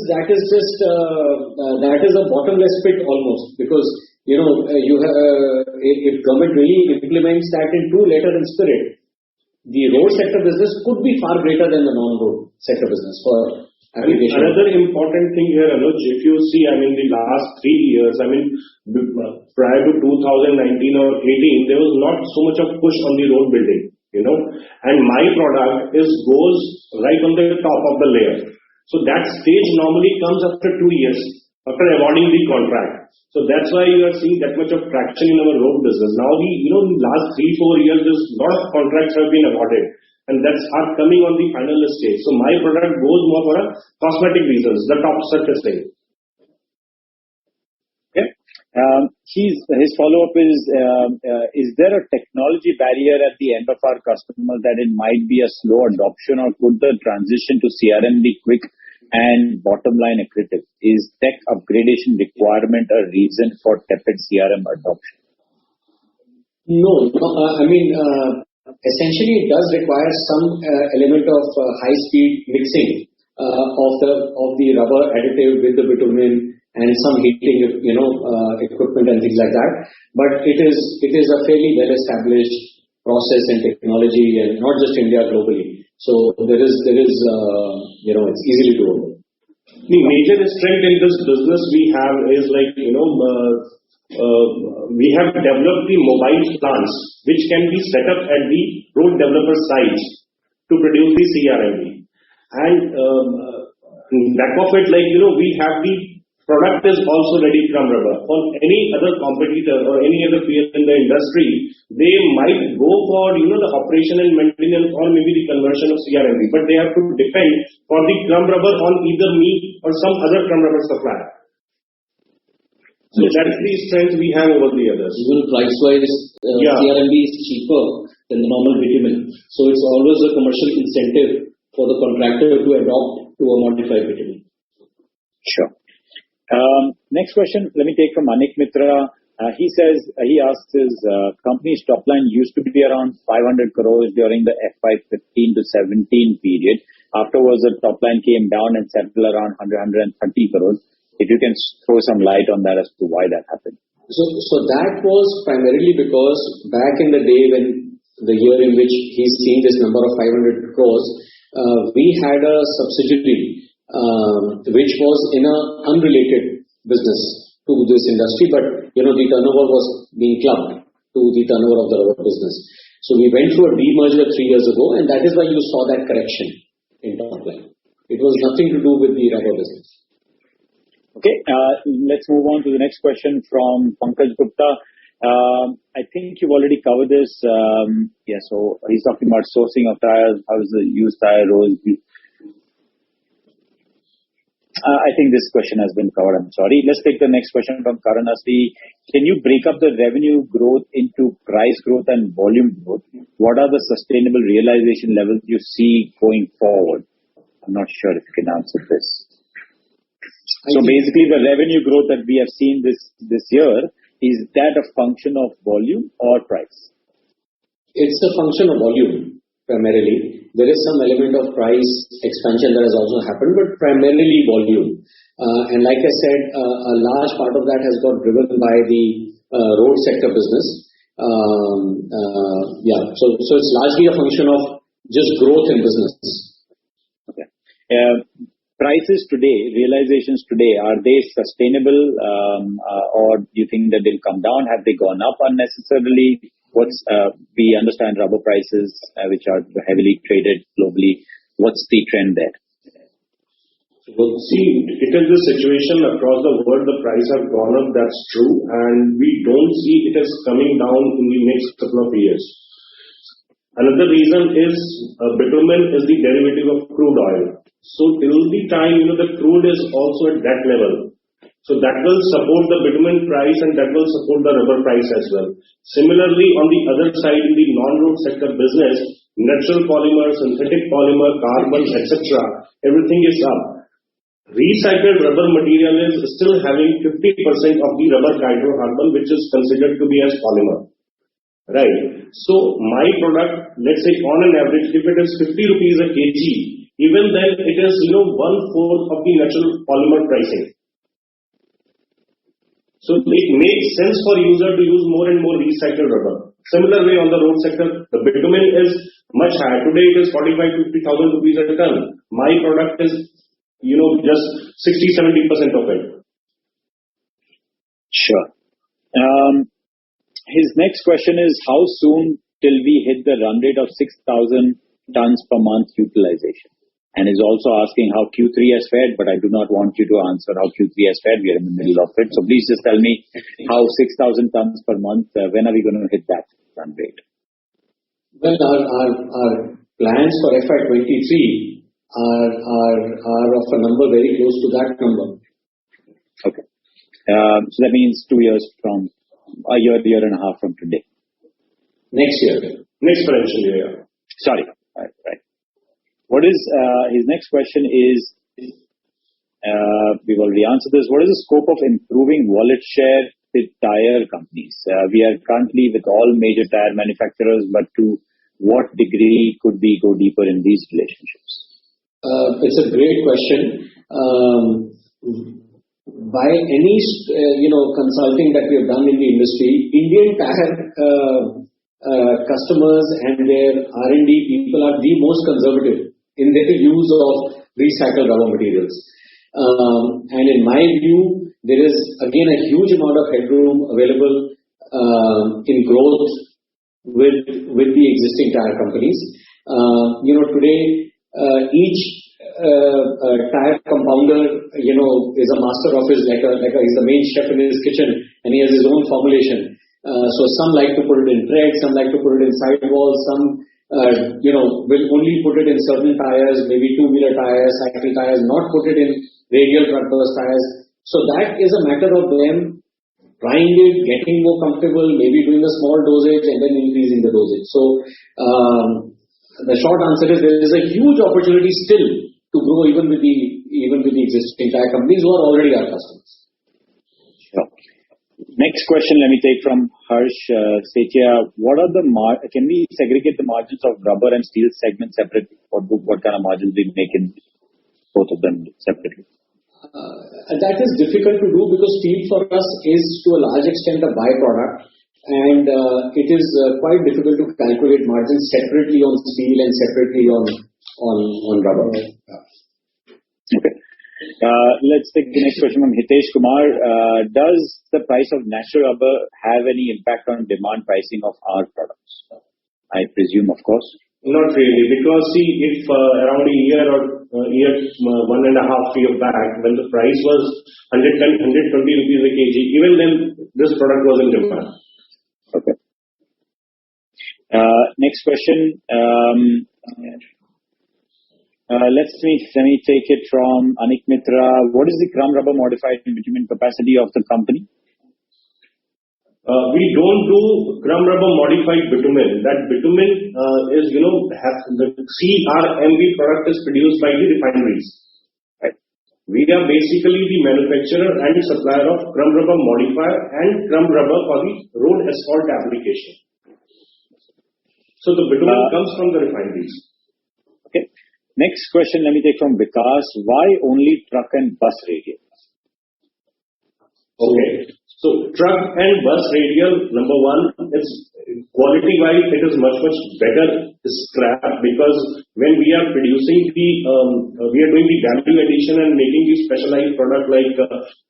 a bottomless pit almost, because if government really implements that in true letter and spirit, the road sector business could be far greater than the non-road sector business for application. Another important thing here, Anuj, if you see, the last 3 years, prior to 2019 or 18, there was not so much of push on the road building, and my product goes right on the top of the layer. So that stage normally comes after 2 years, after awarding the contract. So that's why you are seeing that much of traction in our road business. Now, in the last 3-4 years, there's a lot of contracts have been awarded, and that's are coming on the final stage. So my product goes more for a cosmetic reasons, the top surface thing. Okay. His follow-up is there a technology barrier at the end of our customers that it might be a slow adoption, or could the transition to CRM be quick and bottom line accretive? Is tech upgradation requirement a reason for tepid CRM adoption? No. Essentially it does require some element of high-speed mixing of the rubber additive with the bitumen and some heating, equipment and things like that. But it is a fairly well-established process and technology, and not just India, globally. So there is it's easily doable. The major strength in this business we have is we have developed the mobile plants which can be set up at the road developer sites to produce the CRM. And back of it, we have the product is also ready from rubber. For any other competitor or any other peer in the industry, they might go for the operation and maintenance or maybe the conversion of CRM, but they have to depend for the crumb rubber on either me or some other crumb rubber supplier. So that's the strength we have over the others. Even price-wise, CRMB is cheaper than the normal bitumen. So it's always a commercial incentive for the contractor to adopt to a modified bitumen. Sure. Next question, let me take from Anik Mitra. He asks his company's top line used to be around 500 crores during the FY 15 to 17 period. Afterwards, the top line came down and settled around 130 crores. If you can throw some light on that as to why that happened. So that was primarily because back in the day, when the year in which he's seeing this number of 500 crores, we had a subsidiary which was in an unrelated business to this industry, but the turnover was being clubbed to the turnover of the rubber business. So we went through a demerger 3 years ago, and that is why you saw that correction in top line. It was nothing to do with the rubber business. Okay, let's move on to the next question from Pankaj Gupta. I think you've already covered this. So he's talking about sourcing of tires. How is the used tire role? I think this question has been covered. I'm sorry. Let's take the next question from Karan Asli. Can you break up the revenue growth into price growth and volume growth? What are the sustainable realization levels you see going forward? I'm not sure if you can answer this. So basically, the revenue growth that we have seen this year, is that a function of volume or price? It's a function of volume, primarily. There is some element of price expansion that has also happened, but primarily volume. And like I said, a large part of that has got driven by the road sector business. So it's largely a function of just growth in business. Okay. Prices today, realizations today, are they sustainable, or do you think that they'll come down? Have they gone up unnecessarily? We understand rubber prices, which are heavily traded globally. What's the trend there? Well, see, it is the situation across the world. The price have gone up, that's true, and we don't see it as coming down in the next couple of years. Another reason is bitumen is the derivative of crude oil. So till the time, the crude is also at that level. So that will support the bitumen price and that will support the rubber price as well. Similarly, on the other side, in the non-road sector business, natural polymer, synthetic polymer, carbon, etc., everything is up. Recycled rubber material is still having 50% of the rubber hydrocarbon, which is considered to be as polymer. Right. So my product, let's say on an average, if it is 50 rupees a kg, even then it is 1/4 of the natural polymer pricing. So it makes sense for user to use more and more recycled rubber. Similarly, on the road sector, the bitumen is much higher. Today it is 45,000 to 50,000 rupees a ton. My product is, just 60-70% of it. Sure. His next question is, how soon till we hit the run rate of 6,000 tons per month utilization? And is also asking how Q3 has fared, but I do not want you to answer how Q3 has fared. We are in the middle of it. So please just tell me how 6,000 tons per month, when are we going to hit that run rate? Well, our plans for FY23 are of a number very close to that number. Okay. So that means 2 years from a year and a half from today. Next year. Next financial year. Sorry. Right. What is his next question is, we've already answered this. What is the scope of improving wallet share with tire companies? We are currently with all major tire manufacturers, but to what degree could we go deeper in these relationships? It's a great question. By any consulting that we have done in the industry, Indian tire customers and their R&D people are the most conservative in their use of recycled rubber materials. And in my view, there is again a huge amount of headroom available in growth with the existing tire companies. Today each tire compounder, is a master of his he's the main chef in his kitchen, and he has his own formulation. So some like to put it in tread, some like to put it in sidewalls, some will only put it in certain tires, maybe two-wheeler tires, cycle tires, not put it in radial transverse tires. So that is a matter of them trying it, getting more comfortable, maybe doing a small dosage and then increasing the dosage. So the short answer is there is a huge opportunity still to grow even with the existing tire companies who are already our customers. Sure. Next question let me take from Harsh Sethia. Can we segregate the margins of rubber and steel segments separately? What kind of margins we make in both of them separately? That is difficult to do because steel for us is to a large extent a byproduct, and it is quite difficult to calculate margins separately on steel and separately on rubber. Okay. Let's take the next question from Hitesh Kumar. Does the price of natural rubber have any impact on demand pricing of our products? I presume, of course. Not really, because see, if around a year or 1.5 years back, when the price was 110, 120 rupees a kg, even then this product was in demand. Next question. Let me take it from Anik Mitra. What is the crumb rubber modified bitumen capacity of the company? We don't do crumb rubber modified bitumen. That bitumen is, the CRMB product is produced by the refineries. Right. We are basically the manufacturer and supplier of crumb rubber modifier and crumb rubber for the road asphalt application. So the bitumen comes from the refineries. Okay. Next question, let me take from Vikas. Why only truck and bus radial? Okay. So truck and bus radial, number one, it's quality-wise, it is much better scrap, because when we are producing we are doing the value addition and making the specialized product like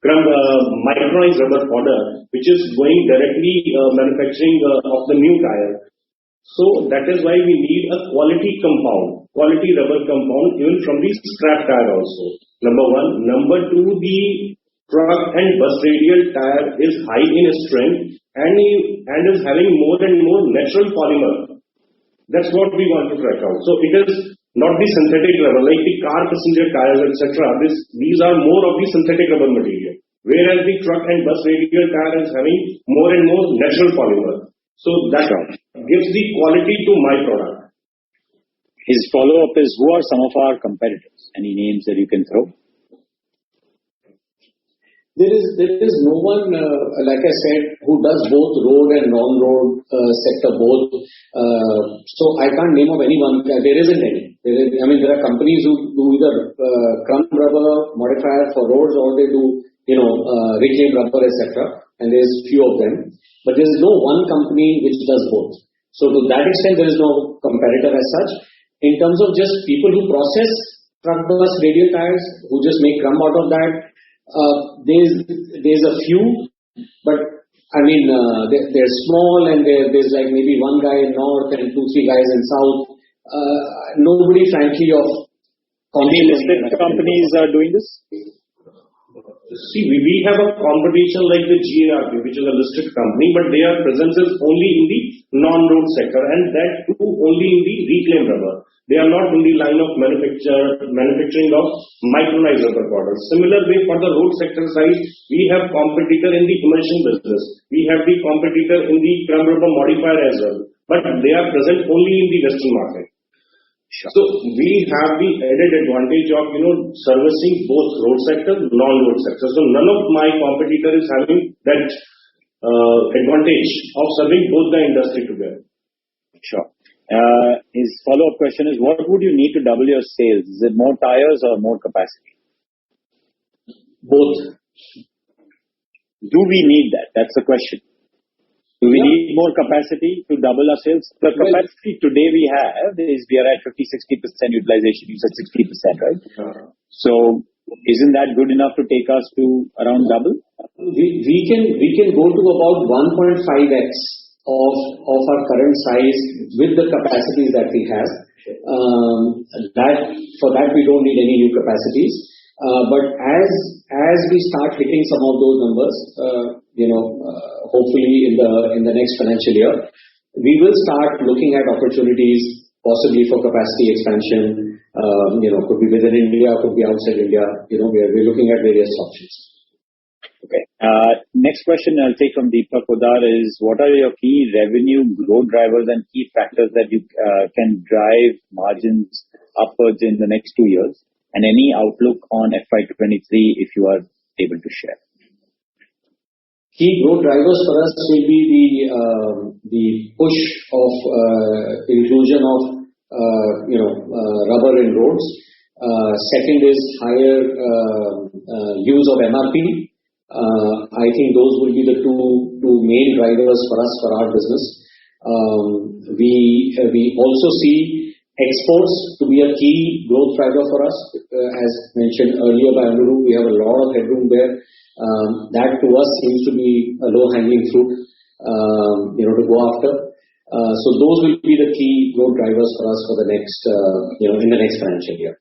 micronized rubber powder, which is going directly manufacturing of the new tire. So that is why we need a quality rubber compound, even from the scrap tire also. Number one. Number two, the truck and bus radial tire is high in strength and is having more and more natural polymer. That's what we want to track out. So it is not the synthetic rubber, like the car passenger tires, etc. These are more of the synthetic rubber material, whereas the truck and bus radial tire is having more and more natural polymer. So that gives the quality to my product. His follow-up is, who are some of our competitors? Any names that you can throw? There is no one, like I said, who does both road and non-road sector both. So I can't name of anyone. There isn't any. There are companies who do either crumb rubber modifier for roads, or they do, reclaimed rubber, etc. And there's few of them. But there is no one company which does both. So to that extent, there is no competitor as such. In terms of just people who process truck bus radial tires, who just make crumb out of that, there's a few, but they're small, and there's like maybe one guy in north and 2-3 guys in south. Nobody, frankly, of listed companies are doing this. See, we have a competition like the GRP, which is a listed company, but their presence is only in the non-road sector, and that too only in the reclaimed rubber. They are not in the line of manufacturing of micronized rubber products. Similar way, for the road sector side, we have competitor in the emulsion business. We have the competitor in the crumb rubber modifier as well, but they are present only in the western market. Sure. So we have the added advantage of servicing both road sector, non-road sector. So none of my competitor is having that advantage of serving both the industry together. Sure. His follow-up question is, what would you need to double your sales? Is it more tires or more capacity? Both. Do we need that? That's the question. Do we need more capacity to double our sales? The capacity today we have is we are at 50-60% utilization. You said 60%, right? So isn't that good enough to take us to around double? We can go to about 1.5x of our current size with the capacities that we have. For that we don't need any new capacities. But as we start hitting some of those numbers, hopefully in the next financial year, we will start looking at opportunities possibly for capacity expansion. Could be within India, could be outside India. We're looking at various options. Okay. Next question I'll take from Deepak Podar is, what are your key revenue growth drivers and key factors that you can drive margins upwards in the next 2 years? And any outlook on FY23 if you are able to share. Key growth drivers for us will be the push of inclusion of rubber in roads. Second is higher use of MRP. I think those will be the two main drivers for us for our business. We also see exports to be a key growth driver for us. As mentioned earlier by Anuru, we have a lot of headroom there. That to us seems to be a low-hanging fruit, to go after. So those will be the key growth drivers for us for the next, in the next financial year.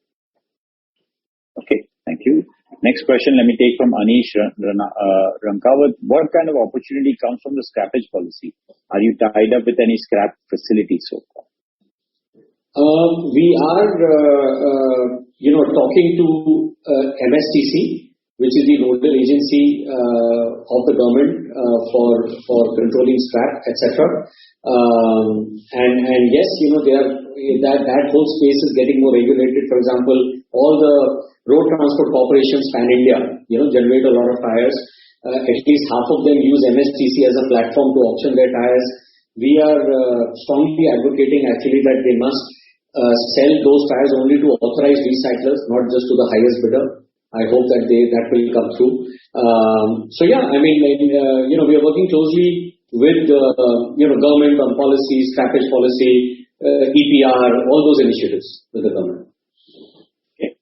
Okay, thank you. Next question, let me take from Anish Rankawat. What kind of opportunity comes from the scrappage policy? Are you tied up with any scrap facility so far? We are, talking to MSTC, which is the nodal agency of the government for controlling scrap, etc. And yes, that whole space is getting more regulated. For example, all the road transport corporations pan India, generate a lot of tires. At least half of them use MSTC as a platform to auction their tires. We are strongly advocating actually that they must sell those tires only to authorized recyclers, not just to the highest bidder. I hope that that will come through. We are working closely with government on policy, scrappage policy, EPR, all those initiatives with the government. Okay.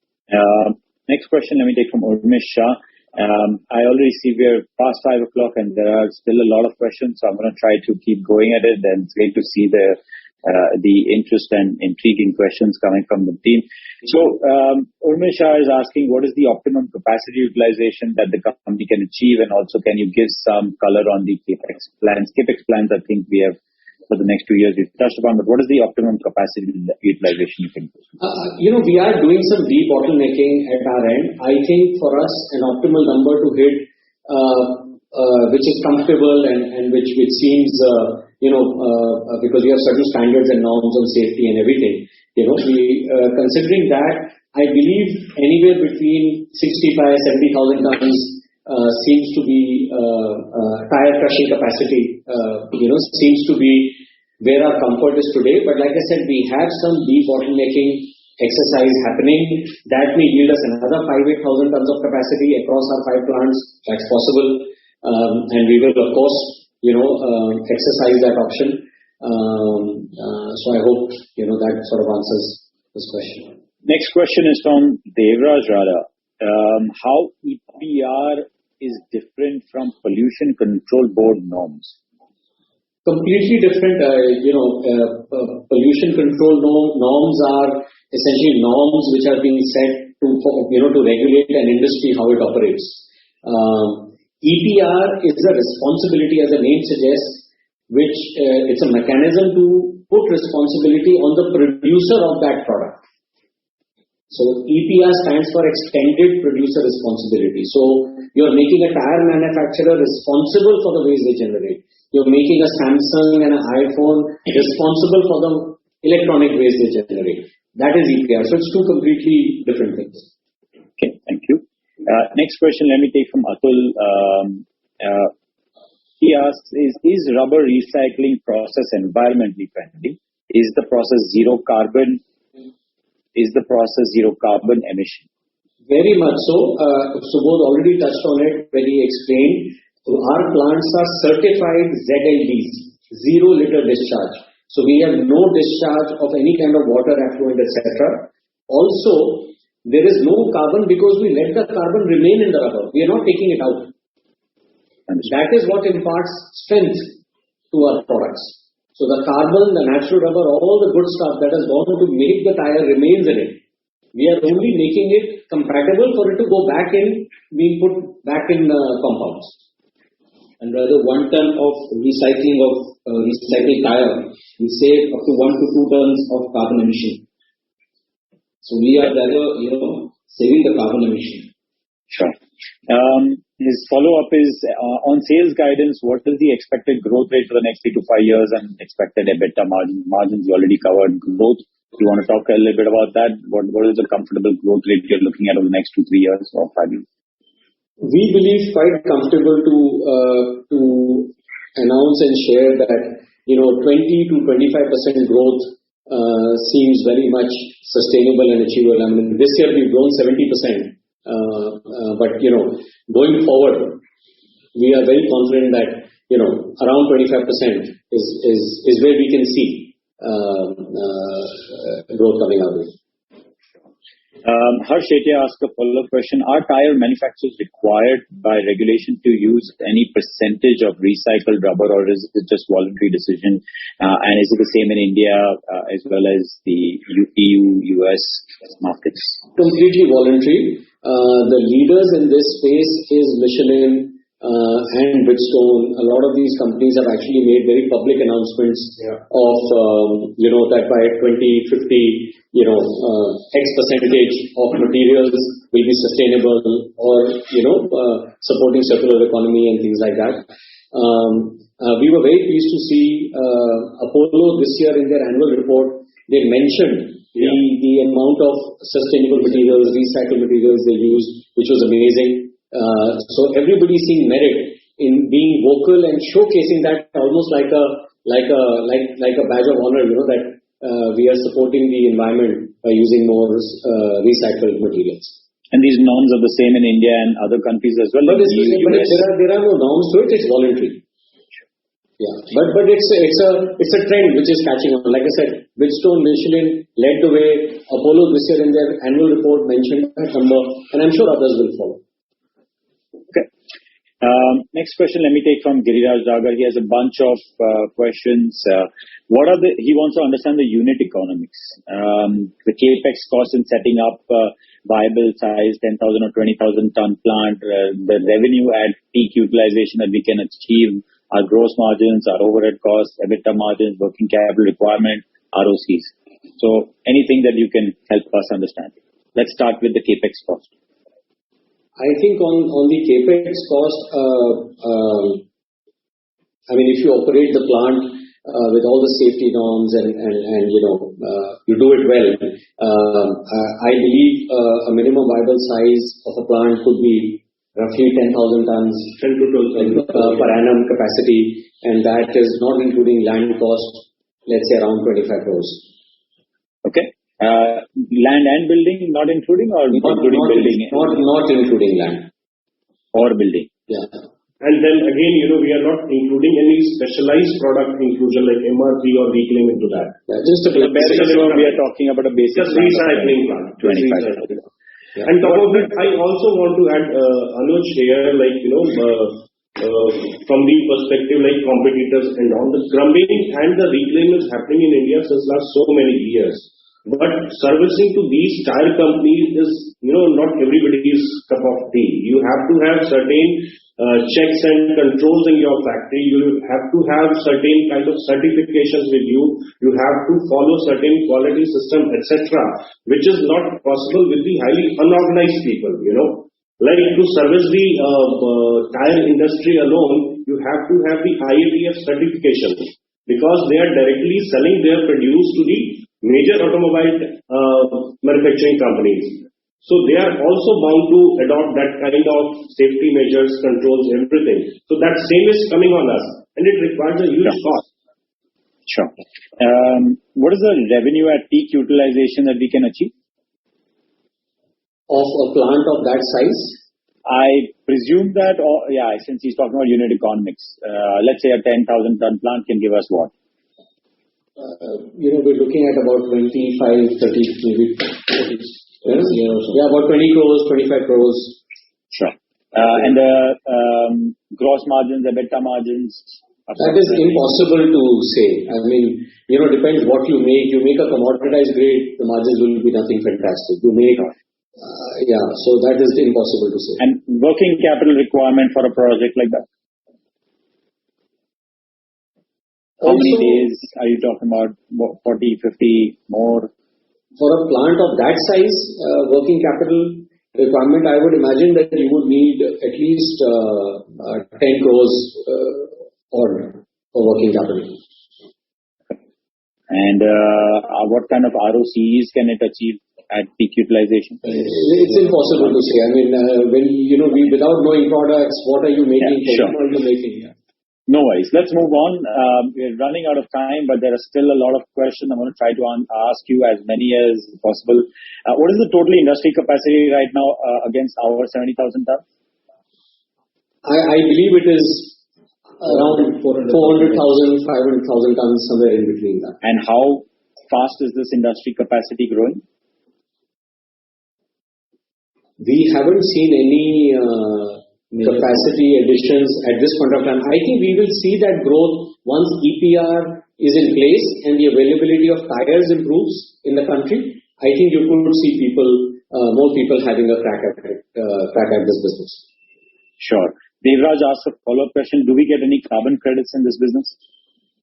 Next question, let me take from Urmesh Shah. I already see we're past 5 o'clock and there are still a lot of questions, so I'm going to try to keep going at it. And it's great to see the interest and intriguing questions coming from the team. So Urmesh Shah is asking, what is the optimum capacity utilization that the company can achieve, and also can you give some color on the capex plans? Capex plans, I think we have for the next 2 years we've touched upon, but what is the optimum capacity utilization you think? We are doing some debottlenecking at our end. I think for us an optimal number to hit, which is comfortable and which seems because we have certain standards and norms on safety and everything. Considering that, I believe anywhere between 65,000-70,000 tons seems to be tire crushing capacity. Seems to be where our comfort is today. But like I said, we have some debottlenecking exercise happening that may yield us another 5,000-8,000 tons of capacity across our 5 plants. That's possible, and we will of course exercise that option. So I hope that sort of answers this question. Next question is from Devraj Radha. How EPR is different from pollution control board norms? Completely different. Pollution control norms are essentially norms which are being set to regulate an industry how it operates. EPR is a responsibility, as the name suggests, which it's a mechanism to put responsibility on the producer of that product. So EPR stands for Extended Producer Responsibility. So you're making a tire manufacturer responsible for the waste they generate. You're making a Samsung and an iPhone responsible for the electronic waste they generate. That is EPR. So it's two completely different things. Okay, thank you. Next question, let me take from Atul. He asks, is rubber recycling process environmentally friendly? Is the process zero carbon? Is the process zero carbon emission? Very much so. Subodh already touched on it when he explained. Our plants are certified ZLDs, 0 liter discharge. So we have no discharge of any kind of water effluent, etc. Also, there is no carbon because we let the carbon remain in the rubber. We are not taking it out. That is what imparts strength to our products. So the carbon, the natural rubber, all the good stuff that has gone to make the tire remains in it. We are only making it compatible for it to go back in, being put back in compounds. And rather 1 ton of recycling of recycled tire, we save up to 1 to 2 tons of carbon emission. So we are rather, saving the carbon emission. Sure. His follow-up is on sales guidance. What is the expected growth rate for the next 3 to 5 years and expected EBITDA margins? You already covered growth. Do you want to talk a little bit about that? What is the comfortable growth rate you're looking at over the next 2-3 years or 5 years? We believe quite comfortable to announce and share that 20 to 25% growth seems very much sustainable and achievable. I mean, this year we've grown 70%. But going forward, we are very confident that around 25% is where we can see growth coming out of it. Harsh Shetty asked a follow-up question. Are tire manufacturers required by regulation to use any percentage of recycled rubber, or is it just voluntary decision? And is it the same in India as well as the EU, US markets? Completely voluntary. The leaders in this space is Michelin and Bridgestone. A lot of these companies have actually made very public announcements of that by 2050, X percentage of materials will be sustainable, or supporting circular economy and things like that. We were very pleased to see Apollo this year in their annual report. They mentioned the amount of sustainable materials, recycled materials they used, which was amazing. So everybody seeing merit in being vocal and showcasing that almost like a badge of honor, that we are supporting the environment by using more recycled materials. And these norms are the same in India and other countries as well. But there are no norms to it. It's voluntary. Yeah, but it's a trend which is catching on. Like I said, Bridgestone, Michelin led the way. Apollo this year in their annual report mentioned that number, and I'm sure others will follow. Okay. Next question, let me take from Giriraj Dagar. He has a bunch of questions. He wants to understand the unit economics, the capex cost in setting up viable size 10,000 or 20,000 ton plant, the revenue at peak utilization that we can achieve, our gross margins, our overhead costs, EBITDA margins, working capital requirement, ROCs. So anything that you can help us understand. Let's start with the capex cost. I think on the capex cost, if you operate the plant with all the safety norms and you do it well, I believe a minimum viable size of a plant could be roughly 10,000 tons, 10 to 12,000 per annum capacity, and that is not including land cost, let's say around 25 crores. Okay. Land and building not including, or including building? Not including land. Or building. Yeah. And then again, we are not including any specialized product inclusion like MRP or reclaim into that. Yeah, just a we are talking about a basic recycling plant. 25. Yeah. And top of it, I also want to add, Anuj here, from the perspective like competitors and all, the scrubbing and the reclaim is happening in India since last so many years. But servicing to these tire companies is, not everybody's cup of tea. You have to have certain checks and controls in your factory. You have to have certain kind of certifications with you. You have to follow certain quality system, etc., which is not possible with the highly unorganized people. Like to service the tire industry alone, you have to have the IATF certification, because they are directly selling their produce to the major automobile manufacturing companies. So they are also bound to adopt that kind of safety measures, controls, everything. So that same is coming on us, and it requires a huge cost. Sure. What is the revenue at peak utilization that we can achieve? Of a plant of that size? I presume that, since he's talking about unit economics, let's say a 10,000 ton plant can give us what? We're looking at about 25, 30, maybe 30. Yeah, about 20 crores, 25 crores. Sure. And the gross margins, EBITDA margins? That is impossible to say. Depends what you make. You make a commoditized grade, the margins will be nothing fantastic. You make, so that is impossible to say. And working capital requirement for a project like that? How many days are you talking about? 40, 50, more? For a plant of that size, working capital requirement, I would imagine that you would need at least 10 crores for working capital. And what kind of ROCEs can it achieve at peak utilization? It's impossible to say. When without knowing products, what are you making? Sure. What are you making? Yeah. No worries. Let's move on. We're running out of time, but there are still a lot of questions. I'm going to try to ask you as many as possible. What is the total industry capacity right now against our 70,000 tons? I believe it is around 400,000, 500,000 tons, somewhere in between that. And how fast is this industry capacity growing? We haven't seen any capacity additions at this point of time. I think we will see that growth once EPR is in place and the availability of tires improves in the country. I think you could see people more people having a crack at this business. Sure. Devraj asked a follow-up question. Do we get any carbon credits in this business?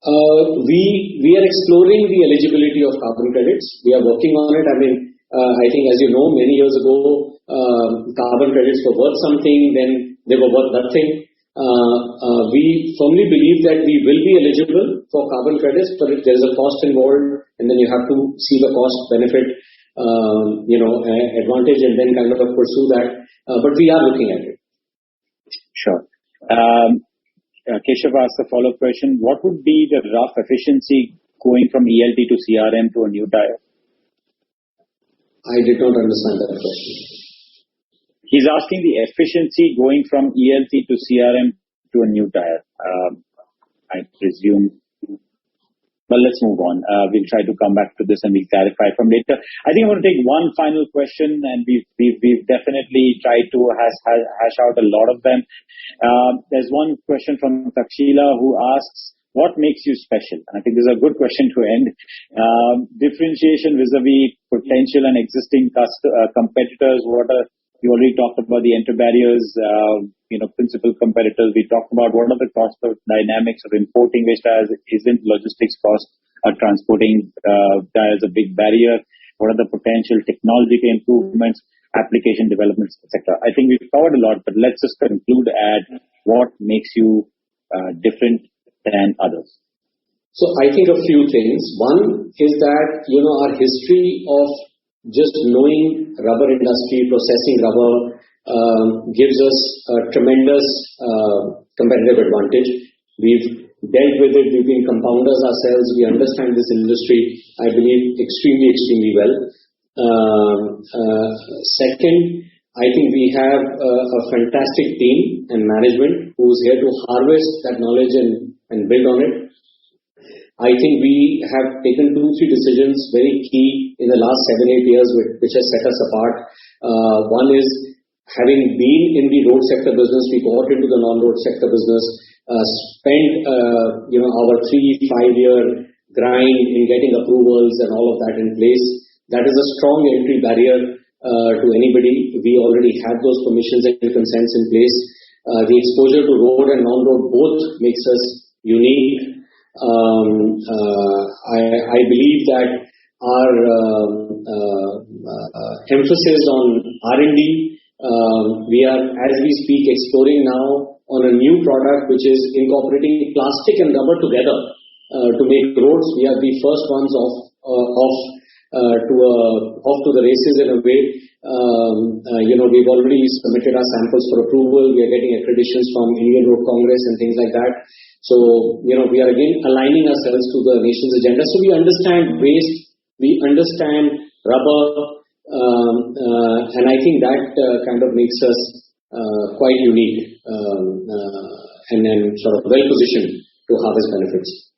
We are exploring the eligibility of carbon credits. We are working on it. I mean, I think, as you know, many years ago, carbon credits were worth something, then they were worth nothing. We firmly believe that we will be eligible for carbon credits, but there is a cost involved, and then you have to see the cost benefit, advantage, and then kind of pursue that. But we are looking at it. Sure. Keshav asked a follow-up question. What would be the rough efficiency going from ELT to CRM to a new tire? I did not understand that question. He's asking the efficiency going from ELT to CRM to a new tire. I presume. Well, let's move on. We'll try to come back to this and we'll clarify from later. I think I want to take one final question, and we've definitely tried to hash out a lot of them. There's one question from Takshila who asks, what makes you special? And I think this is a good question to end. Differentiation vis-a-vis potential and existing competitors. You already talked about the enter barriers, principal competitors. We talked about what are the cost of dynamics of importing waste tires. Isn't logistics cost of transporting tires a big barrier? What are the potential technological improvements, application developments, etc.? I think we've covered a lot, but let's just conclude at what makes you different than others. So I think a few things. One is that, our history of just knowing rubber industry, processing rubber, gives us a tremendous competitive advantage. We've dealt with it. We've been compounders ourselves. We understand this industry, I believe, extremely, extremely well. Second, I think we have a fantastic team and management who's here to harvest that knowledge and build on it. I think we have taken 2-3 decisions very key in the last 7-8 years which has set us apart. One is, having been in the road sector business, we got into the non-road sector business, spent our 3-5-year grind in getting approvals and all of that in place. That is a strong entry barrier to anybody. We already have those permissions and consents in place. The exposure to road and non-road both makes us unique. I believe that our emphasis on R&D, we are, as we speak, exploring now on a new product which is incorporating plastic and rubber together to make roads. We are the first ones off to the races in a way. We've already submitted our samples for approval. We are getting accreditations from Indian Road Congress and things like that. So, we are again aligning ourselves to the nation's agenda. So we understand waste, we understand rubber, and I think that kind of makes us quite unique and then sort of well positioned to harvest benefits.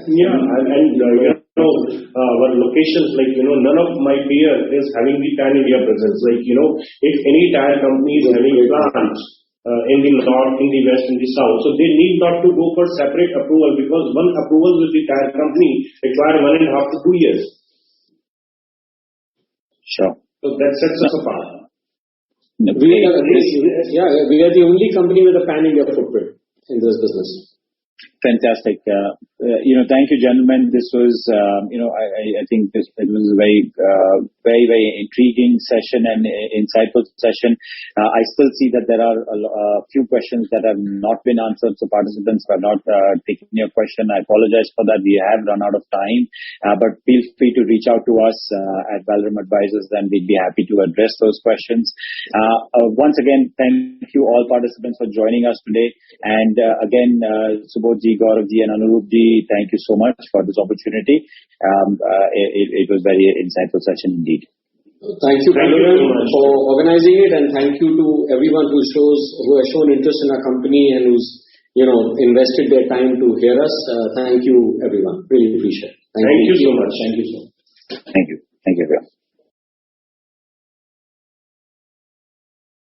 Yeah, our locations, none of my peer is having the pan-India presence. If any tire company is having plants in the north, in the west, in the south, so they need not to go for separate approval, because one approval with the tire company require 1.5 to 2 years. Sure. So that sets us apart. We are the only company with a pan-India footprint in this business. Fantastic. Thank you, gentlemen. This was, I think it was a very, very intriguing session and insightful session. I still see that there are a few questions that have not been answered, so participants have not taken your question. I apologize for that. We have run out of time, but feel free to reach out to us at Valorem Advisors, and we'd be happy to address those questions. Once again, thank you all participants for joining us today. And again, Subodhji, Gauravji, and Anurupji, thank you so much for this opportunity. It was very insightful session indeed. Thank you, Valorem, for organizing it, and thank you to everyone who has shown interest in our company and who's invested their time to hear us. Thank you, everyone. Really appreciate it. Thank you so much. Thank you, everyone.